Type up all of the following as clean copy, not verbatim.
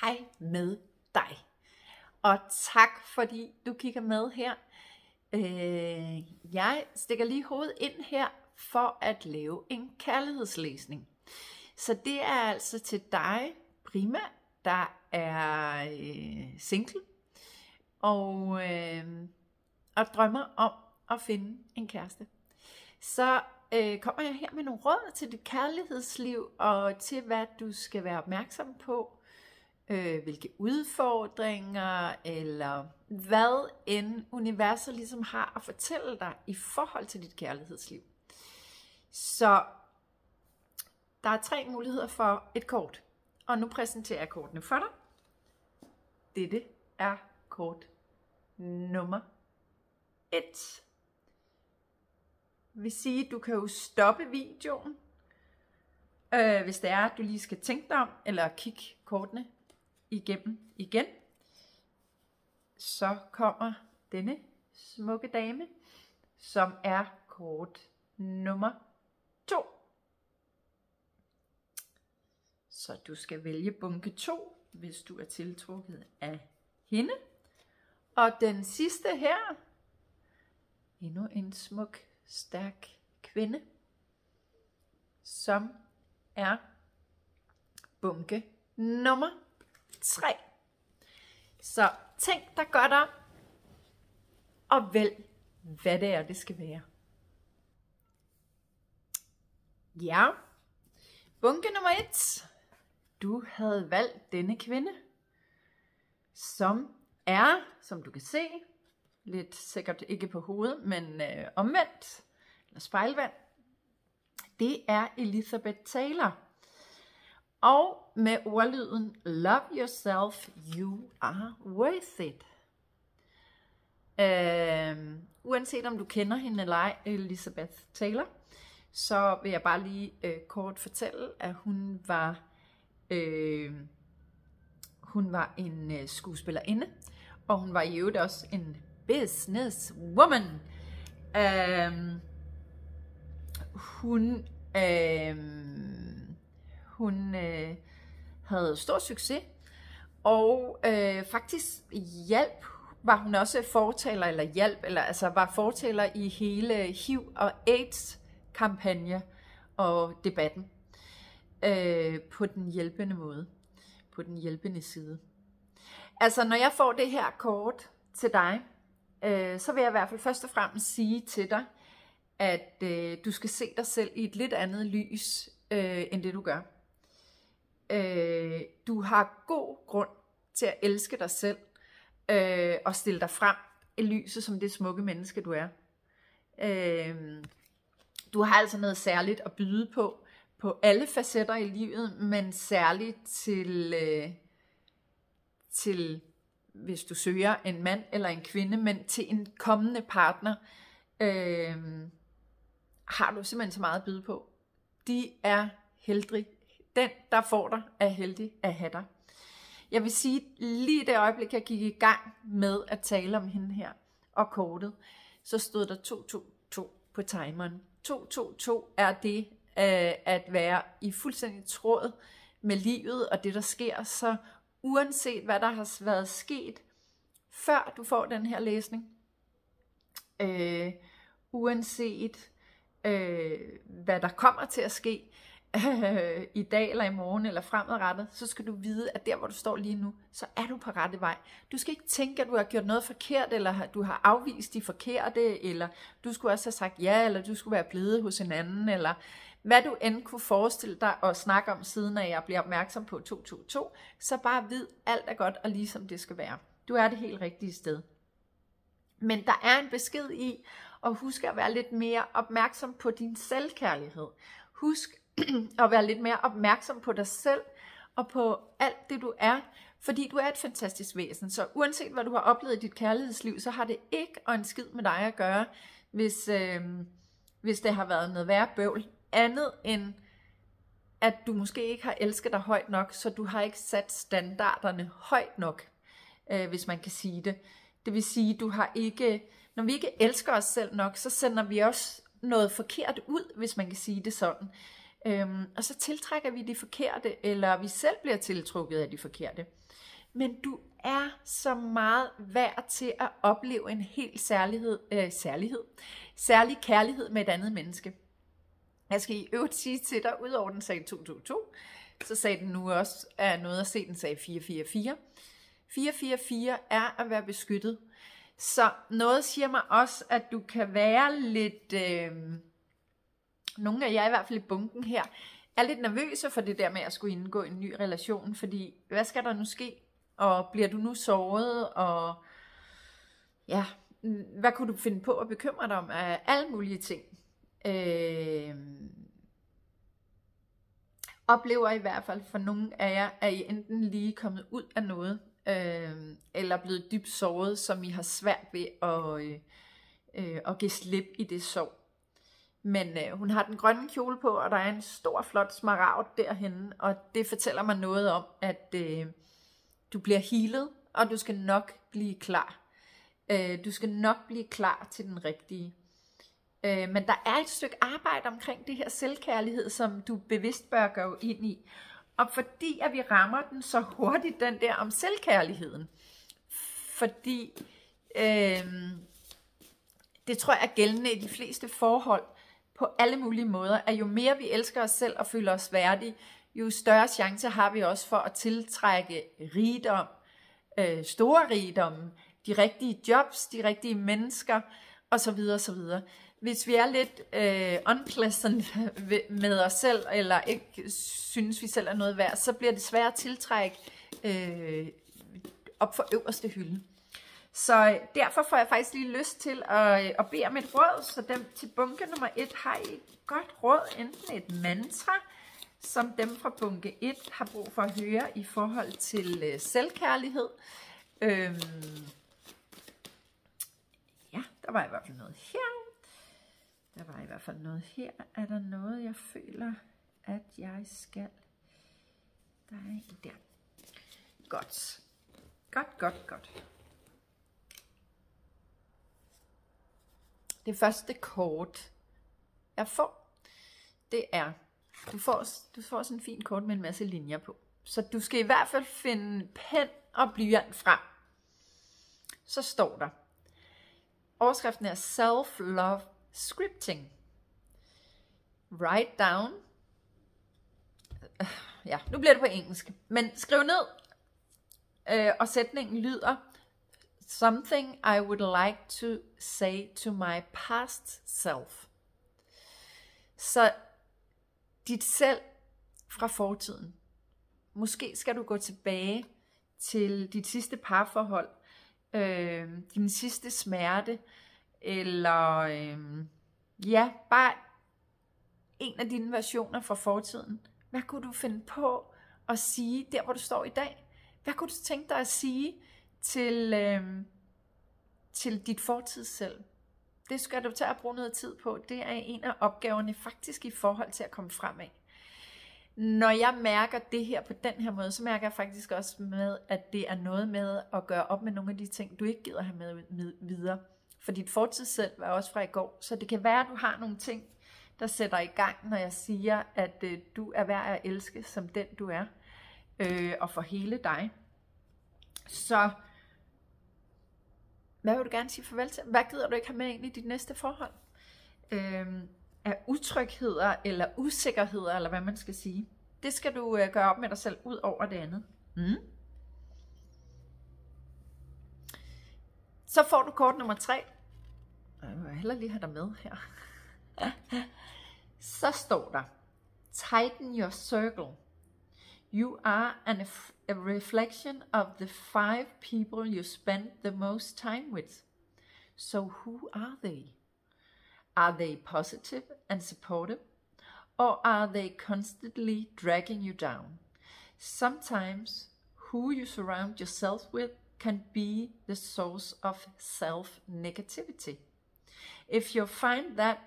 hej med dig. Og tak fordi du kigger med her. Jeg stikker lige hovedet ind her for at lave en kærlighedslæsning. Så det er altså til dig primært, der er single og drømmer om at finde en kæreste. Så kommer jeg her med nogle råd til dit kærlighedsliv og til hvad du skal være opmærksom på. Hvilke udfordringer eller hvad end universet ligesom har at fortælle dig i forhold til dit kærlighedsliv. Så der er 3 muligheder for et kort, og nu præsenterer jeg kortene for dig. Dette er kort nummer 1. Det vil sige, at du kan jo stoppe videoen, hvis det er, at du lige skal tænke dig om, eller kigge kortene igennem igen. Så kommer denne smukke dame, som er kort nummer 2. Så du skal vælge bunke 2, hvis du er tiltrukket af hende. Og den sidste her, endnu en smuk, stærk kvinde, som er bunke nummer 3. Så tænk dig godt om, og vælg, hvad det er, det skal være. Ja, bunke nummer 1. Du havde valgt denne kvinde, som er, som du kan se, lidt sikkert ikke på hovedet, men omvendt, eller spejlvendt. Det er Elizabeth Taylor. Og med ordlyden, love yourself, you are worth it. Uanset om du kender hende eller ej, Elizabeth Taylor, så vil jeg bare lige kort fortælle, at hun var en skuespillerinde, og hun var i øvrigt også en businesswoman. Hun havde stor succes, og faktisk var hun også var fortaler i hele HIV og AIDS kampagne og debatten på den hjælpende måde, på den hjælpende side. Altså når jeg får det her kort til dig, så vil jeg i hvert fald først og fremmest sige til dig, at du skal se dig selv i et lidt andet lys, end det du gør. Du har god grund til at elske dig selv, og stille dig frem i lyset som det smukke menneske du er. Du har altså noget særligt at byde på alle facetter i livet, men særligt til hvis du søger en mand eller en kvinde, men til en kommende partner, har du simpelthen så meget at byde på. De er heldige. Den, der får dig, er heldig at have dig. Jeg vil sige, lige i det øjeblik, jeg gik i gang med at tale om hende her, og kortet, så stod der 222 på timeren. 222 er det at være i fuldstændig tråd med livet og det, der sker. Så uanset hvad der har været sket, før du får den her læsning, uanset hvad der kommer til at ske i dag eller i morgen eller fremadrettet, så skal du vide, at der hvor du står lige nu, så er du på rette vej. Du skal ikke tænke, at du har gjort noget forkert, eller du har afvist de forkerte, eller du skulle også have sagt ja, eller du skulle være blevet hos en anden, eller hvad du end kunne forestille dig og snakke om siden af jeg bliver opmærksom på 222, så bare vid, alt er godt og ligesom det skal være. Du er det helt rigtige sted. Men der er en besked i at huske at være lidt mere opmærksom på din selvkærlighed. Husk at være lidt mere opmærksom på dig selv og på alt det du er, fordi du er et fantastisk væsen. Så uanset hvad du har oplevet i dit kærlighedsliv, så har det ikke og en skid med dig at gøre, hvis det har været noget værre bøvl. Andet end at du måske ikke har elsket dig højt nok, så du har ikke sat standarderne højt nok, hvis man kan sige det. Det vil sige, du har ikke, når vi ikke elsker os selv nok, så sender vi også noget forkert ud, hvis man kan sige det sådan. Og så tiltrækker vi de forkerte, eller vi selv bliver tiltrukket af de forkerte. Men du er så meget værd til at opleve en helt særlig kærlighed med et andet menneske. Jeg skal i øvrigt sige til dig, udover den sagde 222, så sagde den nu også, er noget at se, den sagde 444. 444 er at være beskyttet. Så noget siger mig også, at du kan være lidt, nogle af jer i hvert fald i bunken her, er lidt nervøse for det der med at skulle indgå i en ny relation, fordi hvad skal der nu ske? Og bliver du nu såret? Og ja, hvad kunne du finde på at bekymre dig om af alle mulige ting? Oplever i hvert fald for nogle af jer, at I enten lige er kommet ud af noget, eller blevet dybt såret, som I har svært ved at give slip i det sorg. Men hun har den grønne kjole på, og der er en stor, flot smaragd derhenne, og det fortæller mig noget om, at du bliver healet, og du skal nok blive klar. Du skal nok blive klar til den rigtige. Men der er et stykke arbejde omkring det her selvkærlighed, som du bevidst bør gå ind i. Og fordi at vi rammer den så hurtigt, den der om selvkærligheden, fordi det tror jeg er gældende i de fleste forhold på alle mulige måder, at jo mere vi elsker os selv og føler os værdige, jo større chance har vi også for at tiltrække rigdom, store rigdomme, de rigtige jobs, de rigtige mennesker osv. osv. Hvis vi er lidt unpleasant med os selv, eller ikke synes vi selv er noget værd, så bliver det svært at tiltrække op for øverste hylde. Så derfor får jeg faktisk lige lyst til at bede om et råd, så dem til bunke nummer 1 har I et godt råd, enten et mantra, som dem fra bunke 1 har brug for at høre i forhold til selvkærlighed. Ja, der var i hvert fald noget her. Der var i hvert fald noget her. Er der noget, jeg føler, at jeg skal? Der er en der. Godt. Godt. Det første kort, jeg får, det er, du får sådan en fin kort med en masse linjer på. Så du skal i hvert fald finde pen og blyant frem. Så står der, overskriften er Self-Love Scripting. Write down. Ja, nu bliver det på engelsk. Men skriv ned, og sætningen lyder, something I would like to say to my past self. Så dit selv fra fortiden. Måske skal du gå tilbage til dit sidste parforhold, din sidste smerte, eller ja, bare en af dine versioner fra fortiden. Hvad kunne du finde på at sige der, hvor du står i dag? Hvad kunne du tænke dig at sige til dit fortids selv? Det skal du tage at bruge noget tid på. Det er en af opgaverne faktisk i forhold til at komme fremad. Når jeg mærker det her på den her måde, så mærker jeg faktisk også med, at det er noget med at gøre op med nogle af de ting, du ikke gider have med videre. For dit fortids selv var også fra i går, så det kan være, at du har nogle ting, der sætter i gang, når jeg siger, at du er værd at elske som den du er, og for hele dig. Så hvad vil du gerne sige farvel til? Hvad gider du ikke have med ind i dit næste forhold? Af utrygheder eller usikkerheder, eller hvad man skal sige. Det skal du gøre op med dig selv, ud over det andet. Så får du kort nummer 3. Jeg vil hellere lige have dig med her. Så står der, tighten your circle. You are a reflection of the 5 people you spend the most time with. So who are they? Are they positive and supportive? Or are they constantly dragging you down? Sometimes who you surround yourself with can be the source of self-negativity. If you find that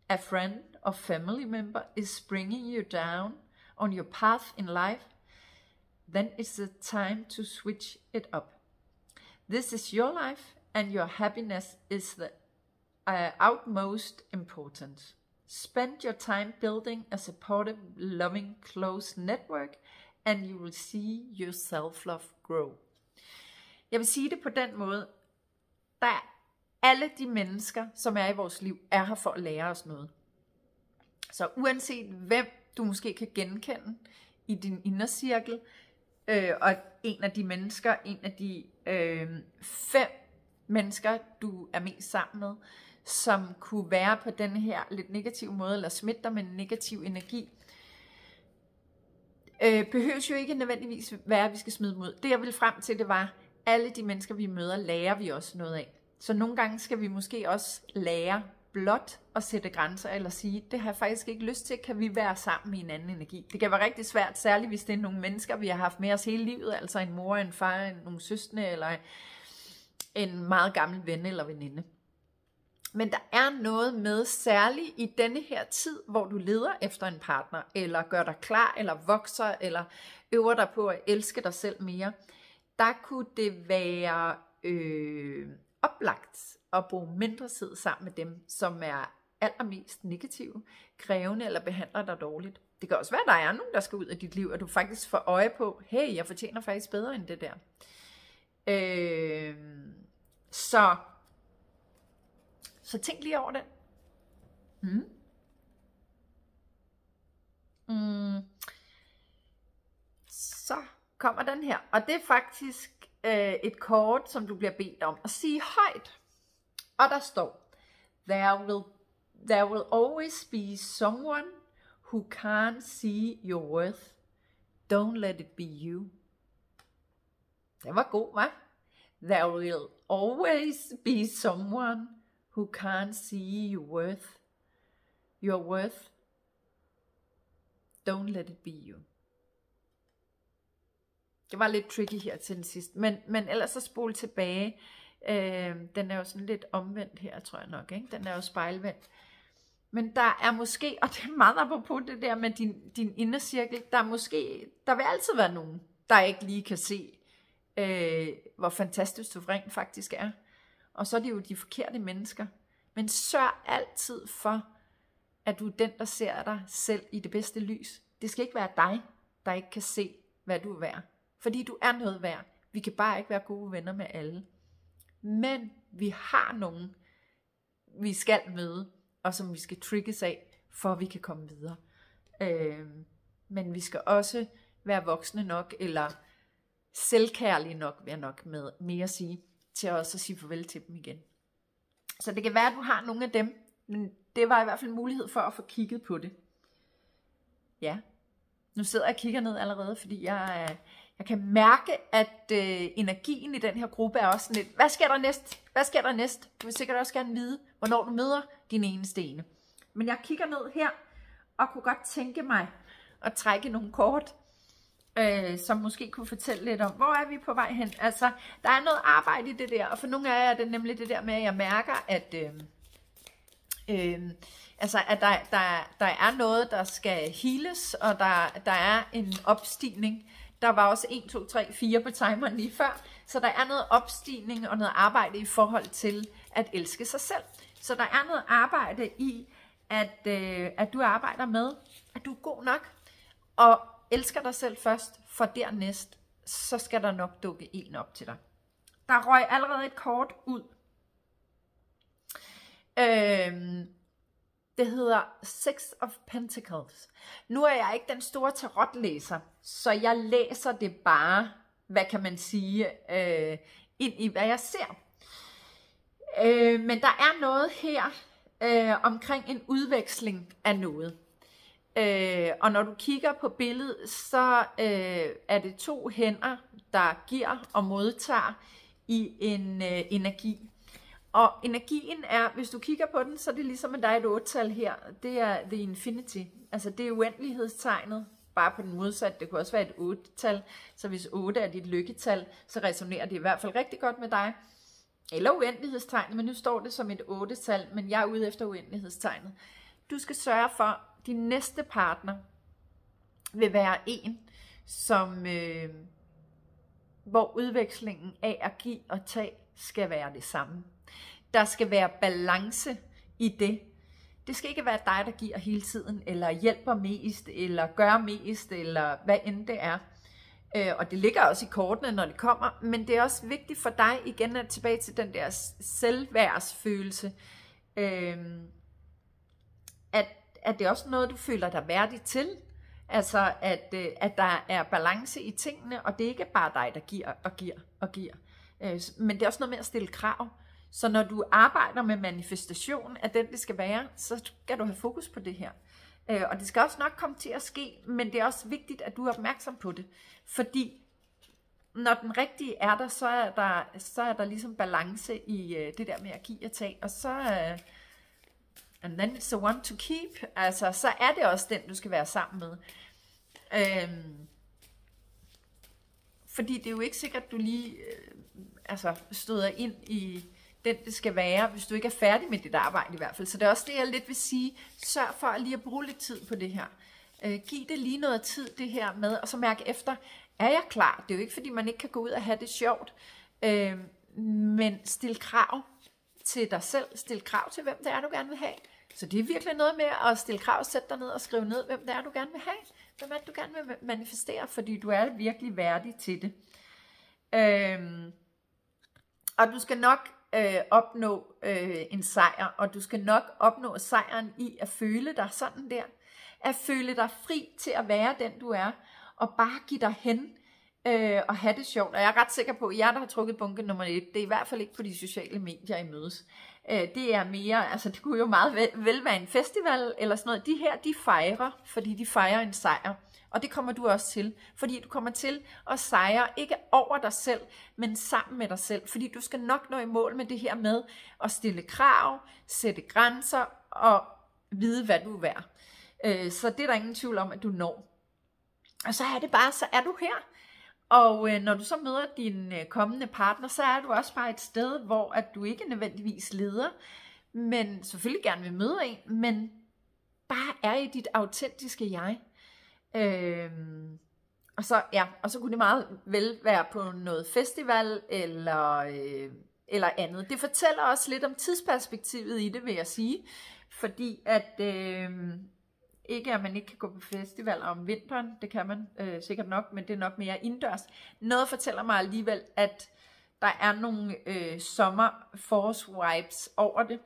a friend or family member is bringing you down on your path in life, then it's the time to switch it up. This is your life, and your happiness is the utmost important. Spend your time building a supportive, loving, close network, and you will see your self-love grow. Jeg vil sige det på den måde, der alle de mennesker, som er i vores liv, er her for at lære os noget. Så uanset hvem du måske kan genkende i din indercirkel, og en af de mennesker, en af de 5 mennesker, du er mest sammen med, som kunne være på den her lidt negative måde, eller smitte dig med en negativ energi, behøves jo ikke nødvendigvis være, at vi skal smide dem ud. Det jeg ville frem til, det var, alle de mennesker, vi møder, lærer vi også noget af. Så nogle gange skal vi måske også lære blot at sætte grænser, eller sige, det har jeg faktisk ikke lyst til, kan vi være sammen i en anden energi. Det kan være rigtig svært, særligt hvis det er nogle mennesker, vi har haft med os hele livet, altså en mor, en far, nogle søskende, eller en meget gammel ven eller veninde. Men der er noget med, særligt i denne her tid, hvor du leder efter en partner, eller gør dig klar, eller vokser, eller øver dig på at elske dig selv mere, der kunne det være oplagt at bruge mindre tid sammen med dem, som er allermest negative, krævende eller behandler dig dårligt. Det kan også være, at der er nogen, der skal ud af dit liv, og du faktisk får øje på, hey, jeg fortjener faktisk bedre end det der. Så tænk lige over det. Så kommer den her, og det er faktisk et kort, som du bliver bedt om at sige højt. Og der står, there will always be someone who can't see your worth. Don't let it be you. Det var god, hva'? There will always be someone who can't see your worth. Don't let it be you. Det var lidt tricky her til den sidste, men ellers så spole tilbage. Den er jo sådan lidt omvendt her, tror jeg nok, ikke? Den er jo spejlvendt. Men der er måske, og det er meget apropos det der med din indercirkel, der vil altid være nogen, der ikke lige kan se, hvor fantastisk du rent faktisk er. Og så er det jo de forkerte mennesker. Men sørg altid for, at du er den, der ser dig selv i det bedste lys. Det skal ikke være dig, der ikke kan se, hvad du er værd. Fordi du er noget værd. Vi kan bare ikke være gode venner med alle. Men vi har nogen, vi skal møde, og som vi skal trigges af, for at vi kan komme videre. Men vi skal også være voksne nok, eller selvkærlige nok, vil jeg nok med mere at sige, til også at sige farvel til dem igen. Så det kan være, at du har nogle af dem, men det var i hvert fald en mulighed for at få kigget på det. Ja, nu sidder jeg og kigger ned allerede, fordi jeg kan mærke, at energien i den her gruppe er også lidt, hvad sker der næst? Hvad sker der næst? Du vil sikkert også gerne vide, hvornår du møder din eneste ene. Men jeg kigger ned her, og kunne godt tænke mig at trække nogle kort, som måske kunne fortælle lidt om, hvor er vi på vej hen. Altså, der er noget arbejde i det der, og for nogle af jer er det nemlig det der med, at jeg mærker, at at der er noget, der skal heales, og der er en opstigning. Der var også 1, 2, 3, 4 på timeren lige før, så der er noget opstigning og noget arbejde i forhold til at elske sig selv. Så der er noget arbejde i, at du arbejder med, at du er god nok, og elsker dig selv først, for dernæst, så skal der nok dukke en op til dig. Der røg allerede et kort ud. Det hedder Six of Pentacles. Nu er jeg ikke den store tarotlæser, så jeg læser det bare, hvad kan man sige, ind i hvad jeg ser. Men der er noget her omkring en udveksling af noget. Og når du kigger på billedet, så er det 2 hænder, der giver og modtager i en energi. Og energien er, hvis du kigger på den, så er det ligesom, at der er et 8-tal her. Det er the infinity. Altså det er uendelighedstegnet, bare på den modsatte. Det kunne også være et 8-tal. Så hvis 8 er dit lykketal, så resonerer det i hvert fald rigtig godt med dig. Eller uendelighedstegnet, men nu står det som et 8-tal, men jeg er ude efter uendelighedstegnet. Du skal sørge for, at din næste partner vil være en, som, hvor udvekslingen af at give og tage skal være det samme. Der skal være balance i det. Det skal ikke være dig, der giver hele tiden, eller hjælper mest, eller gør mest, eller hvad end det er. Og det ligger også i kortene, når det kommer, men det er også vigtigt for dig, igen at tilbage til den der selvværdsfølelse, at det er også noget, du føler dig værdig til. Altså, at der er balance i tingene, og det er ikke bare dig, der giver og giver og giver. Men det er også noget med at stille krav. Så når du arbejder med manifestation af den, det skal være, så skal du have fokus på det her. Og det skal også nok komme til at ske, men det er også vigtigt, at du er opmærksom på det. Fordi når den rigtige er der, så er der ligesom balance i det der med at give og tage. Og så, and then it's the one to keep, altså så er det også den, du skal være sammen med. Fordi det er jo ikke sikkert, at du lige støder ind i den, det skal være, hvis du ikke er færdig med dit arbejde i hvert fald. Så det er også det, jeg lidt vil sige. Sørg for at lige at bruge lidt tid på det her. Giv det lige noget tid, det her med, og så mærke efter, er jeg klar? Det er jo ikke, fordi man ikke kan gå ud og have det sjovt, men stil krav til dig selv. Stil krav til, hvem det er, du gerne vil have. Så det er virkelig noget med at stille krav, sætte dig ned og skrive ned, hvem det er, du gerne vil have. Hvem er det, du gerne vil manifestere, fordi du er virkelig værdig til det. Og du skal nok opnå en sejr, og du skal nok opnå sejren i at føle dig sådan der, at føle dig fri til at være den du er, og bare give dig hen og have det sjovt. Og jeg er ret sikker på, at jer der har trukket bunke nummer 1, det er i hvert fald ikke på de sociale medier, I mødes. Det er mere, altså det kunne jo meget vel være en festival eller sådan noget. De her, de fejrer, fordi de fejrer en sejr. Og det kommer du også til, fordi du kommer til at sejre, ikke over dig selv, men sammen med dig selv. Fordi du skal nok nå i mål med det her med at stille krav, sætte grænser og vide, hvad du er værd. Så det er der ingen tvivl om, at du når. Og så er det bare, så er du her. Og når du så møder din kommende partner, så er du også bare et sted, hvor at du ikke nødvendigvis leder, men selvfølgelig gerne vil møde en, men bare er i dit autentiske jeg. Og så kunne det meget vel være på noget festival eller andet. Det fortæller også lidt om tidsperspektivet i det, vil jeg sige. Fordi at ikke at man ikke kan gå på festival om vinteren, det kan man sikkert nok, men det er nok mere indendørs. Noget fortæller mig alligevel, at der er nogle sommer-forårs-vibes over det.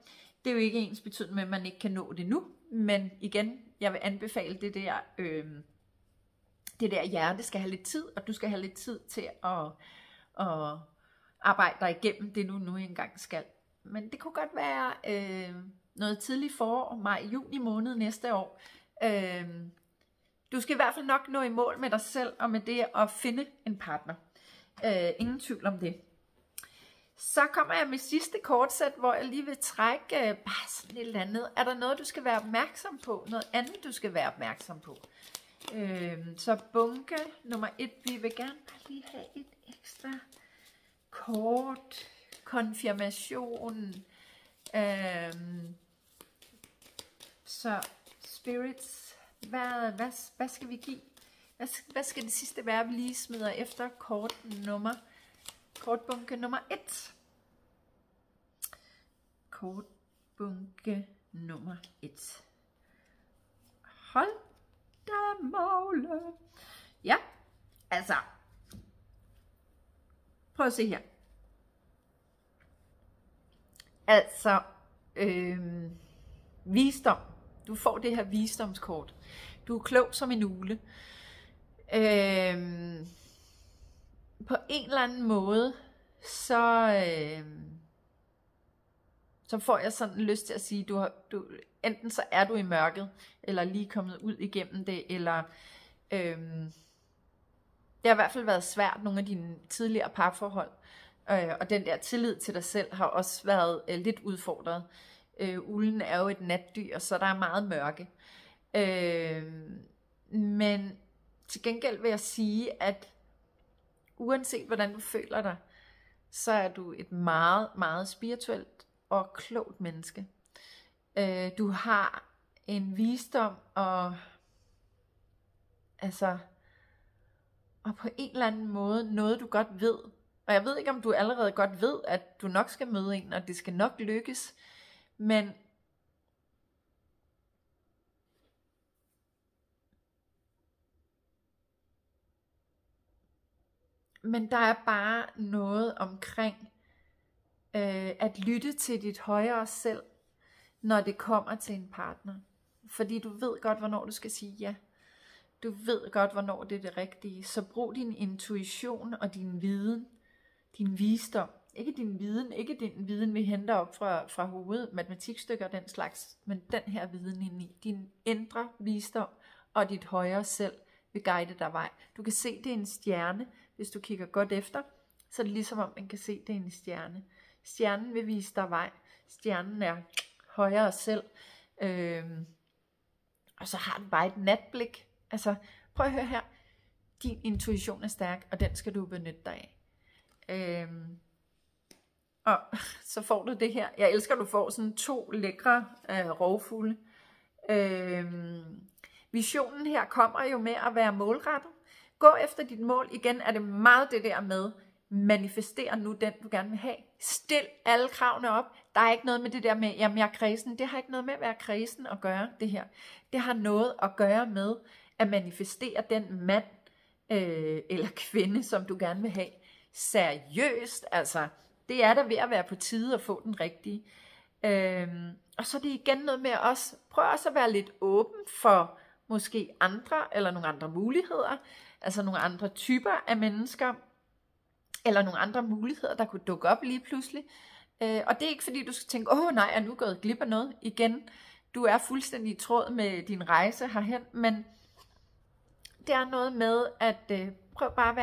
Det er jo ikke ens betydende med, at man ikke kan nå det nu, men igen, jeg vil anbefale det der hjerte skal have lidt tid, og du skal have lidt tid til at arbejde dig igennem det, du nu engang skal. Men det kunne godt være noget tidligt forår, maj-juni måned næste år. Du skal i hvert fald nok nå i mål med dig selv, og med det at finde en partner. Ingen tvivl om det. Så kommer jeg med sidste kortsæt, hvor jeg lige vil trække bare sådan et eller andet. Er der noget, du skal være opmærksom på? Noget andet, du skal være opmærksom på? Så bunke nummer 1, vi vil gerne lige have et ekstra kort, konfirmation. Så spirits, hvad skal vi give? Hvad skal det sidste være, vi lige smider efter kortbunke nummer 1? Kortbunke nummer 1. Hold da måle. Ja, altså. Prøv at se her. Altså, visdom. Du får det her visdomskort. Du er klog som en ugle. På en eller anden måde, så får jeg sådan lyst til at sige, enten så er du i mørket, eller lige kommet ud igennem det, eller det har i hvert fald været svært, nogle af dine tidligere parforhold, og den der tillid til dig selv har også været lidt udfordret. Ulden er jo et natdyr, så der er meget mørke. Men til gengæld vil jeg sige, at uanset hvordan du føler dig, så er du et meget, meget spirituelt og klogt menneske. Du har en visdom og på en eller anden måde noget du godt ved. Og jeg ved ikke om du allerede godt ved, at du nok skal møde en, og det skal nok lykkes. Men Men der er bare noget omkring at lytte til dit højere selv, når det kommer til en partner. Fordi du ved godt, hvornår du skal sige ja. Du ved godt, hvornår det er det rigtige. Så brug din intuition og din viden, din visdom. Ikke din viden, vi henter op fra hovedet, matematikstykker og den slags, men den her viden indeni. Din indre visdom og dit højere selv vil guide dig vej. Du kan se, det er en stjerne. Hvis du kigger godt efter, så er det ligesom om man kan se, det er en stjerne. Stjernen vil vise dig vej. Stjernen er højere selv. Og så har den bare et natblik. Altså, prøv at høre her. Din intuition er stærk, og den skal du benytte dig af. Og så får du det her. Jeg elsker, at du får sådan 2 lækre rovfugle. Visionen her kommer jo med at være målrettet. Gå efter dit mål. Igen er det meget det der med, manifester nu den, du gerne vil have. Stil alle kravene op. Der er ikke noget med det der med, jamen jeg er kræsen. Det har ikke noget med at være kræsen at gøre, det her. Det har noget at gøre med at manifestere den mand eller kvinde, som du gerne vil have. Seriøst, altså. Det er der ved at være på tide at få den rigtige. Og så er det igen noget med også, prøv også at være lidt åben for måske andre, eller nogle andre muligheder. Altså nogle andre typer af mennesker, eller nogle andre muligheder, der kunne dukke op lige pludselig. Og det er ikke fordi, du skal tænke, nej, jeg er nu gået glip af noget igen. Du er fuldstændig i tråd med din rejse herhen, men det er noget med, at prøv at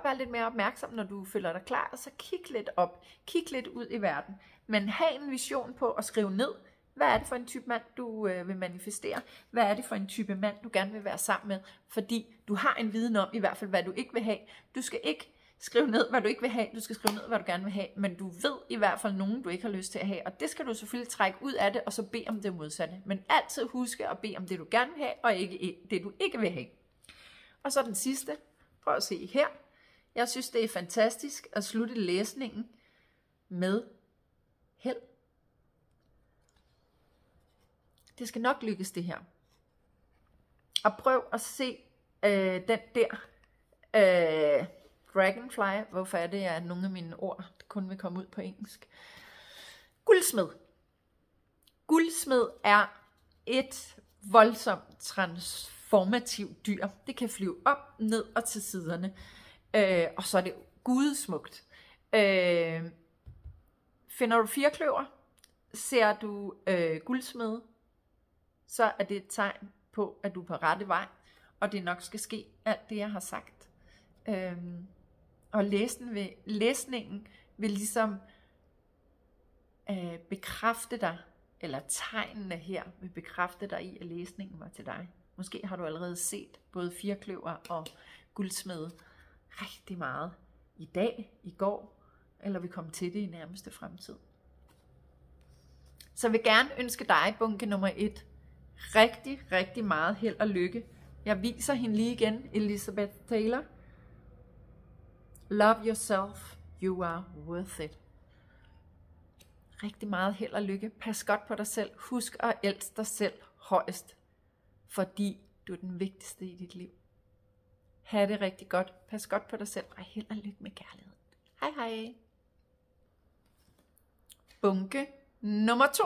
være lidt mere opmærksom, når du føler dig klar, og så kig lidt op, kig lidt ud i verden. Men have en vision på at skrive ned, hvad er det for en type mand, du vil manifestere? Hvad er det for en type mand, du gerne vil være sammen med? Fordi du har en viden om, i hvert fald, hvad du ikke vil have. Du skal ikke skrive ned, hvad du ikke vil have. Du skal skrive ned, hvad du gerne vil have. Men du ved i hvert fald nogen, du ikke har lyst til at have. Og det skal du selvfølgelig trække ud af det, og så bede om det modsatte. Men altid huske at bede om det, du gerne vil have, og ikke det, du ikke vil have. Og så den sidste. Prøv at se her. Jeg synes, det er fantastisk at slutte læsningen med held. Det skal nok lykkes, det her. Og prøv at se den der dragonfly. Hvorfor er det, at nogle af mine ord kun vil komme ud på engelsk? Guldsmed. Guldsmed er et voldsomt transformativt dyr. Det kan flyve op, ned og til siderne. Og så er det gudsmukt. Finder du firkløver, ser du guldsmed, så er det et tegn på, at du er på rette vej, og det nok skal ske alt det, jeg har sagt. Og læsningen vil ligesom bekræfte dig, eller tegnene her vil bekræfte dig i, at læsningen var til dig. Måske har du allerede set både firkløver og guldsmede rigtig meget i dag, i går, eller vi kommer til det i nærmeste fremtid. Så jeg vil gerne ønske dig, bunke nummer 1, rigtig, rigtig meget held og lykke. Jeg viser hende lige igen, Elizabeth Taylor. Love yourself, you are worth it. Rigtig meget held og lykke. Pas godt på dig selv. Husk at elske dig selv højst, fordi du er den vigtigste i dit liv. Ha' det rigtig godt. Pas godt på dig selv, og held og lykke med kærlighed. Hej hej. Bunke nummer 2.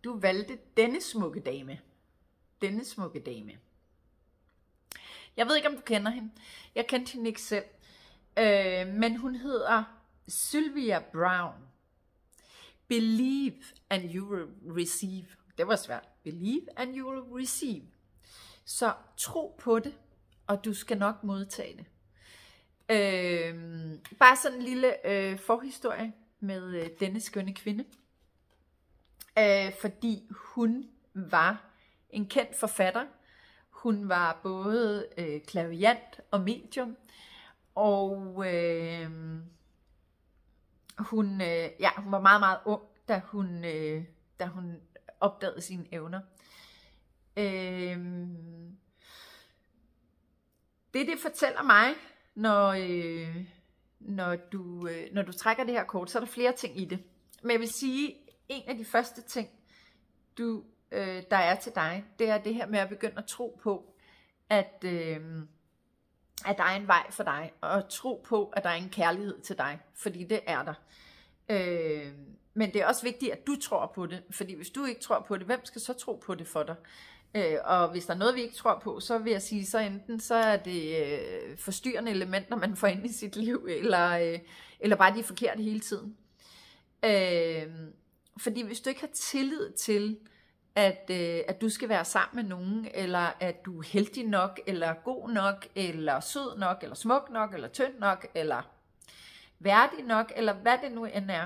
Du valgte denne smukke dame. Denne smukke dame. Jeg ved ikke, om du kender hende. Jeg kendte hende ikke selv. Men hun hedder Sylvia Brown. Believe and you will receive. Det var svært. Believe and you will receive. Så tro på det, og du skal nok modtage det. Bare sådan en lille forhistorie med denne skønne kvinde. Fordi hun var en kendt forfatter. Hun var både klaviant og medium. Og hun var meget, meget ung, da hun opdagede sine evner. Det fortæller mig, når du trækker det her kort, så er der flere ting i det. Men jeg vil sige, en af de første ting, der er til dig, det er det her med at begynde at tro på, at at der er en vej for dig, og tro på, at der er en kærlighed til dig, fordi det er der. Men det er også vigtigt, at du tror på det, fordi hvis du ikke tror på det, hvem skal så tro på det for dig? Og hvis der er noget, vi ikke tror på, så vil jeg sige, så enten så er det forstyrrende elementer, man får ind i sit liv, eller bare de er forkerte hele tiden. Fordi hvis du ikke har tillid til, at du skal være sammen med nogen, eller at du er heldig nok, eller god nok, eller sød nok, eller smuk nok, eller tynd nok, eller værdig nok, eller hvad det nu end er,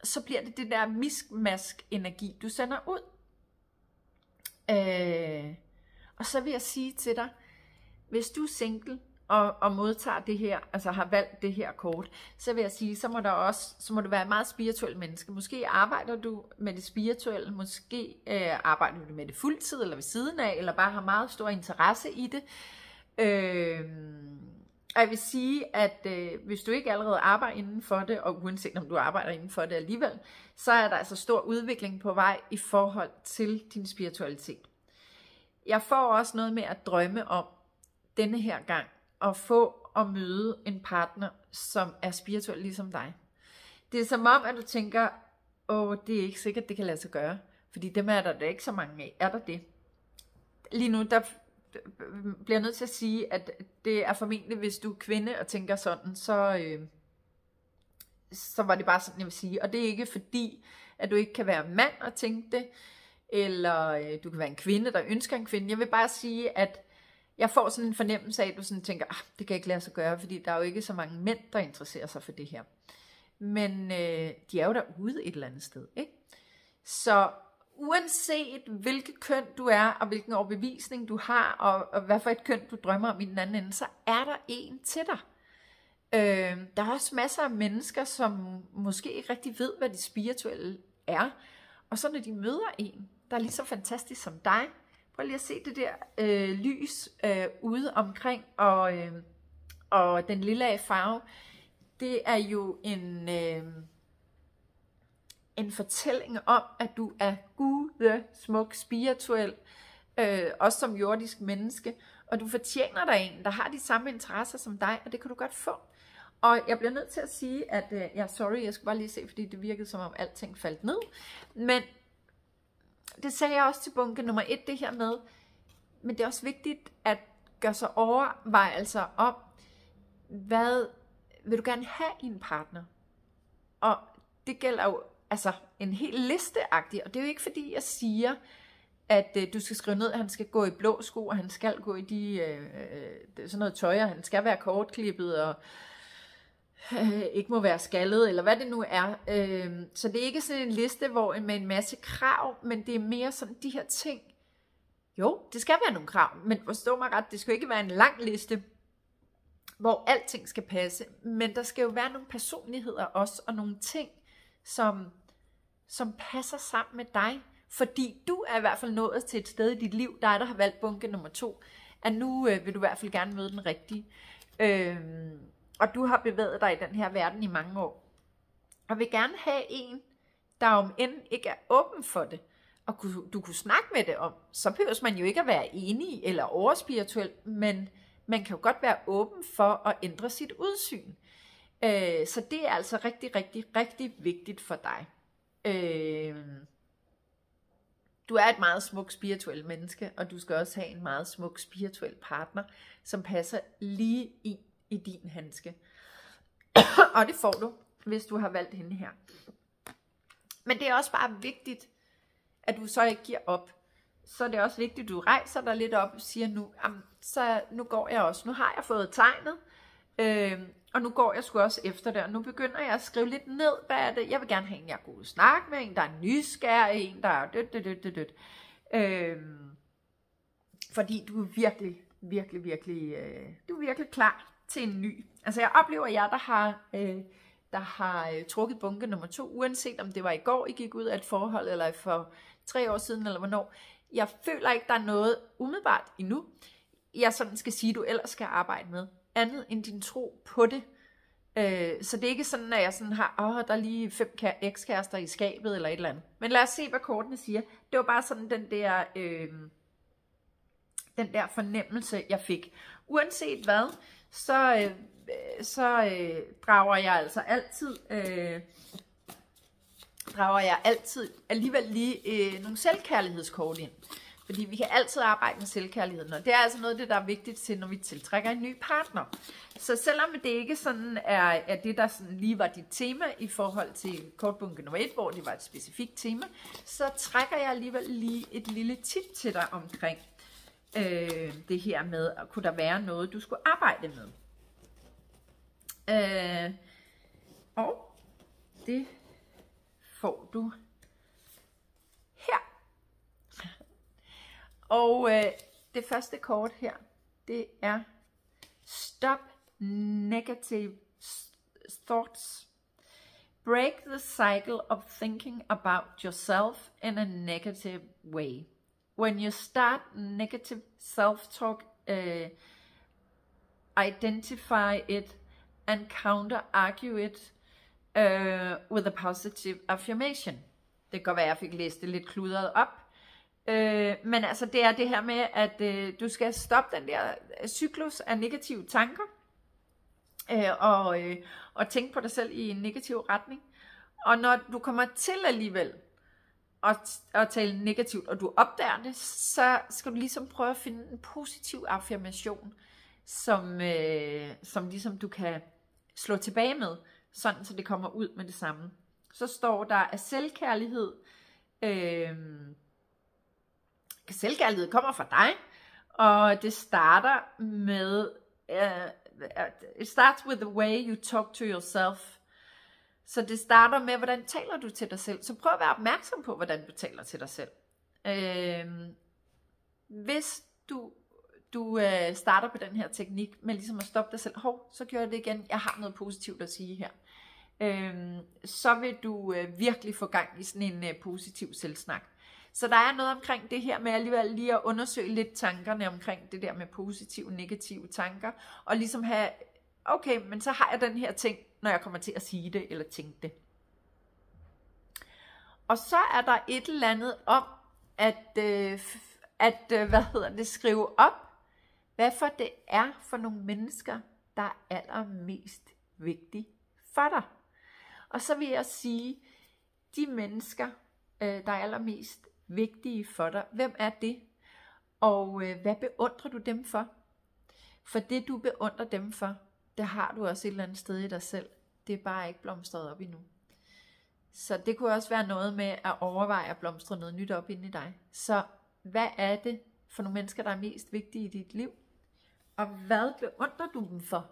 så bliver det det der miskmask energi, du sender ud. Og så vil jeg sige til dig, hvis du er single og modtager det her, altså har valgt det her kort, så vil jeg sige, så må du være et meget spirituelt menneske. Måske arbejder du med det spirituelle, måske arbejder du med det fuldtid eller ved siden af, eller bare har meget stor interesse i det. Og jeg vil sige, at hvis du ikke allerede arbejder inden for det, og uanset om du arbejder inden for det alligevel, så er der altså stor udvikling på vej i forhold til din spiritualitet. Jeg får også noget med at drømme om denne her gang, at få at møde en partner, som er spirituel ligesom dig. Det er som om, at du tænker, det er ikke sikkert, det kan lade sig gøre, fordi dem er der ikke så mange af. Er der det? Lige nu, der bliver jeg nødt til at sige, at det er formentlig, hvis du er kvinde og tænker sådan, så var det bare sådan, jeg vil sige. Og det er ikke fordi, at du ikke kan være mand og tænke det, eller du kan være en kvinde, der ønsker en kvinde. Jeg vil bare sige, at jeg får sådan en fornemmelse af, at du sådan tænker, det kan ikke lade sig gøre, fordi der er jo ikke så mange mænd, der interesserer sig for det her. Men de er jo derude et eller andet sted, ikke? Så uanset hvilket køn du er, og hvilken overbevisning du har, og hvad for et køn du drømmer om i den anden ende, så er der en til dig. Der er også masser af mennesker, som måske ikke rigtig ved, hvad det spirituelle er. Og så når de møder en, der er lige så fantastisk som dig, prøv lige at se det der lys ude omkring, og den lilla farve, det er jo en fortælling om, at du er smuk, spirituel, også som jordisk menneske, og du fortjener dig en, der har de samme interesser som dig, og det kan du godt få. Og jeg bliver nødt til at sige, at jeg skulle bare lige se, fordi det virkede som om alting faldt ned, men det sagde jeg også til bunke nummer 1, det her med, men det er også vigtigt at gøre sig overvejelser om, hvad vil du gerne have i en partner? Og det gælder jo altså en helt listeagtig, og det er jo ikke fordi jeg siger, at du skal skrive ned, at han skal gå i blå sko, og han skal gå i sådan noget tøj, og han skal være kortklippet, og ikke må være skaldet, eller hvad det nu er. Så det er ikke sådan en liste med en masse krav, men det er mere sådan de her ting. Jo, det skal være nogle krav, men forstå mig ret, det skal jo ikke være en lang liste, hvor alting skal passe, men der skal jo være nogle personligheder også, og nogle ting, som passer sammen med dig, fordi du er i hvert fald nået til et sted i dit liv, der har valgt bunke nummer 2, at nu vil du i hvert fald gerne møde den rigtige. Og du har bevæget dig i den her verden i mange år, og vil gerne have en, der om end ikke er åben for det, og du kunne snakke med det om, så behøver man jo ikke at være enig eller overspirituel, men man kan jo godt være åben for at ændre sit udsyn. Så det er altså rigtig, rigtig, rigtig vigtigt for dig. Du er et meget smukt spirituelt menneske, og du skal også have en meget smuk spirituel partner, som passer lige i din handske. Og det får du, hvis du har valgt hende her. Men det er også bare vigtigt, at du så ikke giver op. Så er det også vigtigt, at du rejser dig lidt op og siger, nu går jeg også. Nu har jeg fået tegnet, og nu går jeg sgu også efter det. Og nu begynder jeg at skrive lidt ned, hvad er det. Jeg vil gerne have en, jeg er god at snakke med, en, der er nysgerrig, en, der er fordi du er virkelig klar til en ny. Altså jeg oplever jer, der har trukket bunke nummer 2, uanset om det var i går, I gik ud af et forhold, eller for 3 år siden, eller hvornår. Jeg føler ikke, der er noget umiddelbart endnu, jeg sådan skal sige, du ellers skal arbejde med, andet end din tro på det. Så det er ikke sådan, at jeg sådan har, der er lige 5 ekskærester i skabet, eller et eller andet. Men lad os se, hvad kortene siger. Det var bare sådan den den der fornemmelse, jeg fik. Uanset hvad, så drager jeg altså altid alligevel lige nogle selvkærlighedskort ind. Fordi vi kan altid arbejde med selvkærligheden, og det er altså noget af det, der er vigtigt til, når vi tiltrækker en ny partner. Så selvom det ikke sådan er det, der sådan lige var dit tema i forhold til kortbunke nummer 1, hvor det var et specifikt tema, så trækker jeg alligevel lige et lille tip til dig omkring det her med, at kunne der være noget, du skulle arbejde med. Og det får du her. Og det første kort her, det er Stop Negative Thoughts. Break the cycle of thinking about yourself in a negative way. When you start negative self-talk, identify it and counter-argue it with a positive affirmation. Det kan godt være, at jeg fik læst det lidt kludret op. Men altså det er det her med, at du skal stoppe den der cyklus af negative tanker, og tænke på dig selv i en negativ retning. Og når du kommer til alligevel at tale negativt, og du opdager det, så skal du ligesom prøve at finde en positiv affirmation, som ligesom du kan slå tilbage med, sådan så det kommer ud med det samme. Så står der, at selvkærlighed kommer fra dig, og det starter med, it starts with the way you talk to yourself. Så det starter med, hvordan taler du til dig selv. Så prøv at være opmærksom på, hvordan du taler til dig selv. Hvis du starter på den her teknik med ligesom at stoppe dig selv, så gør jeg det igen, jeg har noget positivt at sige her. Så vil du virkelig få gang i sådan en positiv selvsnak. Så der er noget omkring det her med alligevel lige at undersøge lidt tankerne omkring det der med positive og negative tanker, og ligesom have, okay, men så har jeg den her ting, når jeg kommer til at sige det eller tænke det. Og så er der et eller andet om at skrive op, hvad for det er for nogle mennesker, der er allermest vigtige for dig. Og så vil jeg sige, de mennesker, der er allermest vigtige for dig, hvem er det? Og hvad beundrer du dem for? For det du beundrer dem for, det har du også et eller andet sted i dig selv. Det er bare ikke blomstret op endnu. Så det kunne også være noget med at overveje at blomstre noget nyt op inde i dig. Så hvad er det for nogle mennesker, der er mest vigtige i dit liv? Og hvad beundrer du dem for?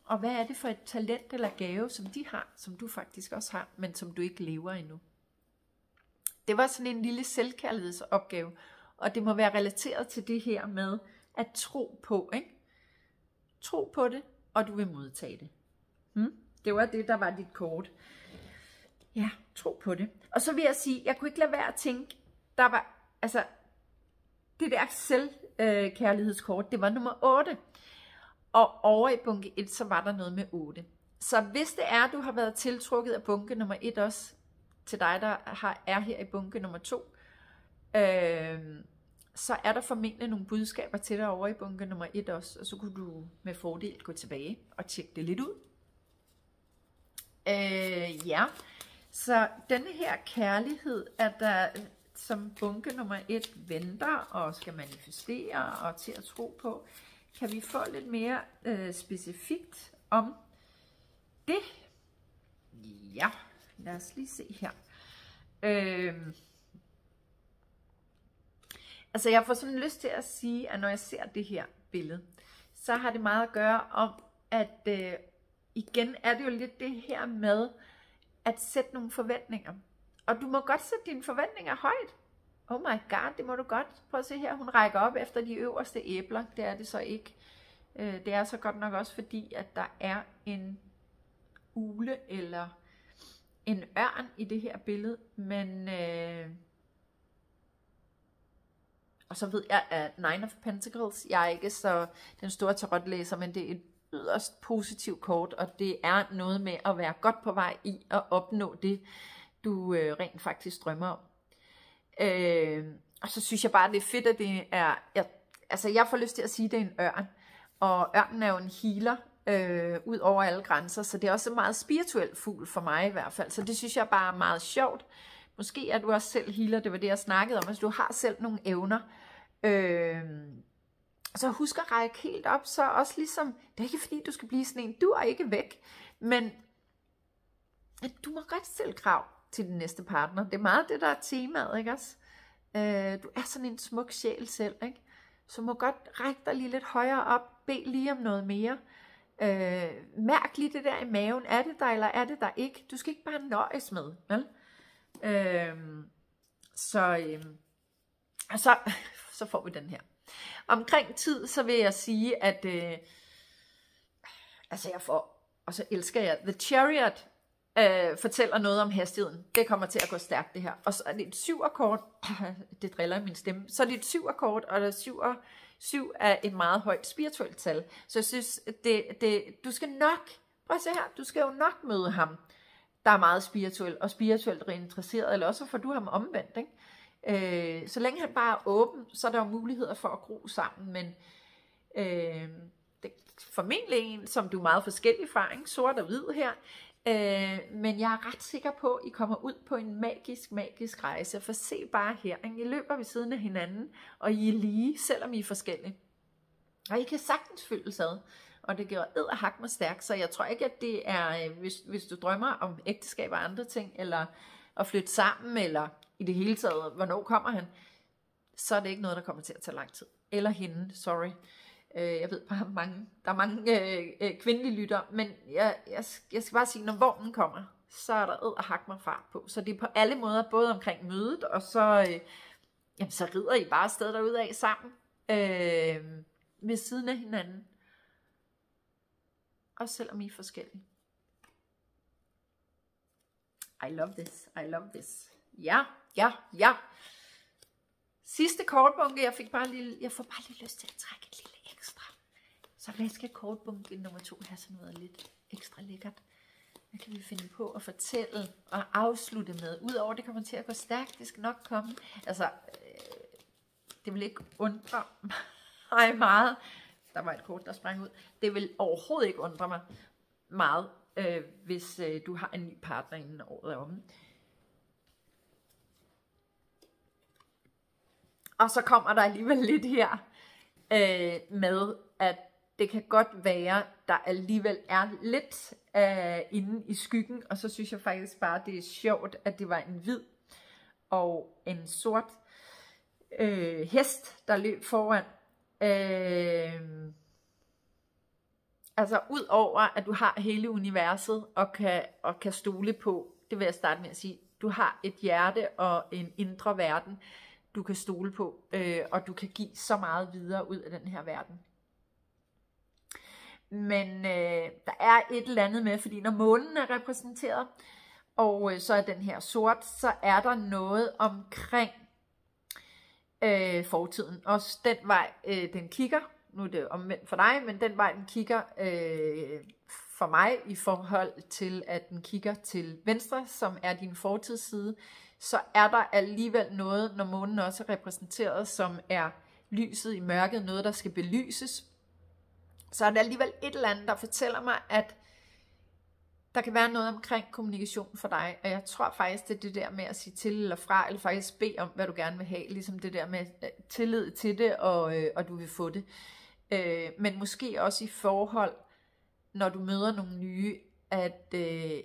Og hvad er det for et talent eller gave, som de har, som du faktisk også har, men som du ikke lever endnu? Det var sådan en lille selvkærlighedsopgave, og det må være relateret til det her med at tro på, ikke? Tro på det, og du vil modtage det. Det var det, der var dit kort. Ja, tro på det. Og så vil jeg sige, jeg kunne ikke lade være at tænke, der var, altså, det der selvkærlighedskort, det var nummer 8. Og over i bunke 1, så var der noget med 8. Så hvis det er, du har været tiltrukket af bunke nummer 1 også, til dig, der er her i bunke nummer 2, så er der formentlig nogle budskaber til dig over i bunke nummer 1 også, og så kunne du med fordel gå tilbage og tjekke det lidt ud. Ja, så denne her kærlighed er der som bunke nummer 1 venter og skal manifestere og til at tro på. Kan vi få lidt mere specifikt om det? Ja, lad os lige se her. Altså jeg får sådan lyst til at sige, at når jeg ser det her billede, så har det meget at gøre om, at igen er det jo lidt det her med at sætte nogle forventninger. Og du må godt sætte dine forventninger højt. Oh my god, det må du godt. Prøv at se her, hun rækker op efter de øverste æbler. Det er det så ikke. Det er så godt nok også fordi, at der er en ugle eller en ørn i det her billede. Men og så ved jeg, at Nine of Pentacles, jeg er ikke så den store tarotlæser, men det er et yderst positivt kort, og det er noget med at være godt på vej i at opnå det, du rent faktisk drømmer om. Og så synes jeg bare, det er fedt, at det er, jeg får lyst til at sige, at det er en ørn. Og ørnen er jo en healer, ud over alle grænser, så det er også en meget spirituel fugl for mig i hvert fald. Så det synes jeg bare er meget sjovt. Måske er du også selv healer, det var det, jeg snakkede om. Hvis du har selv nogle evner, så husk at række helt op, så også ligesom, det er ikke fordi, du skal blive sådan en, du er ikke væk, men du må godt stille krav til din næste partner. Det er meget det, der er temaet, ikke også? Du er sådan en smuk sjæl selv, ikke? Så må godt række dig lige lidt højere op, bed lige om noget mere. Mærk lige det der i maven, er det der, eller er det der ikke? Du skal ikke bare nøjes med, vel? Så får vi den her. Omkring tid, så vil jeg sige, at og så elsker jeg, The Chariot fortæller noget om hastigheden. Det kommer til at gå stærkt, det her. Og så er det et 7-akkord, det driller i min stemme, så er det et 7-akkord, og der 7 er et meget højt spirituelt tal. Så jeg synes, du skal nok, prøv at se her, du skal jo nok møde ham, der er meget spirituel og spirituelt interesseret, eller også får du ham omvendt, ikke? Så længe han bare er åben, så er der jo muligheder for at gro sammen, men det er formentlig en, som du er meget forskellig fra, ikke? Sort og hvid her, men jeg er ret sikker på, at I kommer ud på en magisk rejse, for se bare her, ikke? I løber ved siden af hinanden, og I er lige, selvom I er forskellige, og I kan sagtens følges ad. Og det gør edderhak mig stærkt, så jeg tror ikke, at det er, hvis du drømmer om ægteskab og andre ting, eller at flytte sammen, eller i det hele taget, hvornår kommer han, så er det ikke noget, der kommer til at tage lang tid. Eller hende, sorry. Jeg ved bare, der er mange kvindelige lytter, men jeg skal bare sige, når vognen kommer, så er der edderhak mig fart på. Så det er på alle måder, både omkring mødet, og så rider I bare afsted derudad sammen, ved siden af hinanden. Også selvom I er forskellige. I love this. I love this. Ja. Sidste kortbunke. Jeg får bare lige lyst til at trække et lille ekstra. Så hvad skal kortbunke nummer 2 have sådan noget lidt ekstra lækkert? Hvad kan vi finde på at fortælle og afslutte med? Udover det kommer til at gå stærkt. Det skal nok komme. Altså, det vil ikke undre mig meget. Der var et kort, der sprang ud. Det vil overhovedet ikke undre mig meget, hvis du har en ny partner inden året er omme. Og så kommer der alligevel lidt her med, at det kan godt være, der alligevel er lidt inde i skyggen. Og så synes jeg faktisk bare, det er sjovt, at det var en hvid og en sort hest, der løb foran. Altså ud over at du har hele universet og kan stole på, det vil jeg starte med at sige, du har et hjerte og en indre verden, du kan stole på, og du kan give så meget videre ud af den her verden. Men der er et eller andet med, fordi når månen er repræsenteret, og så er den her sort, så er der noget omkring fortiden. Også den vej, den kigger, nu er det omvendt for dig, men den vej, den kigger for mig i forhold til, at den kigger til venstre, som er din fortidsside, så er der alligevel noget, når månen også er repræsenteret, som er lyset i mørket, noget, der skal belyses. Så er der alligevel et eller andet, der fortæller mig, at der kan være noget omkring kommunikation for dig, og jeg tror faktisk, det er det der med at sige til eller fra, eller faktisk bede om, hvad du gerne vil have, ligesom det der med tillid til det, og du vil få det. Men måske også i forhold, når du møder nogle nye, at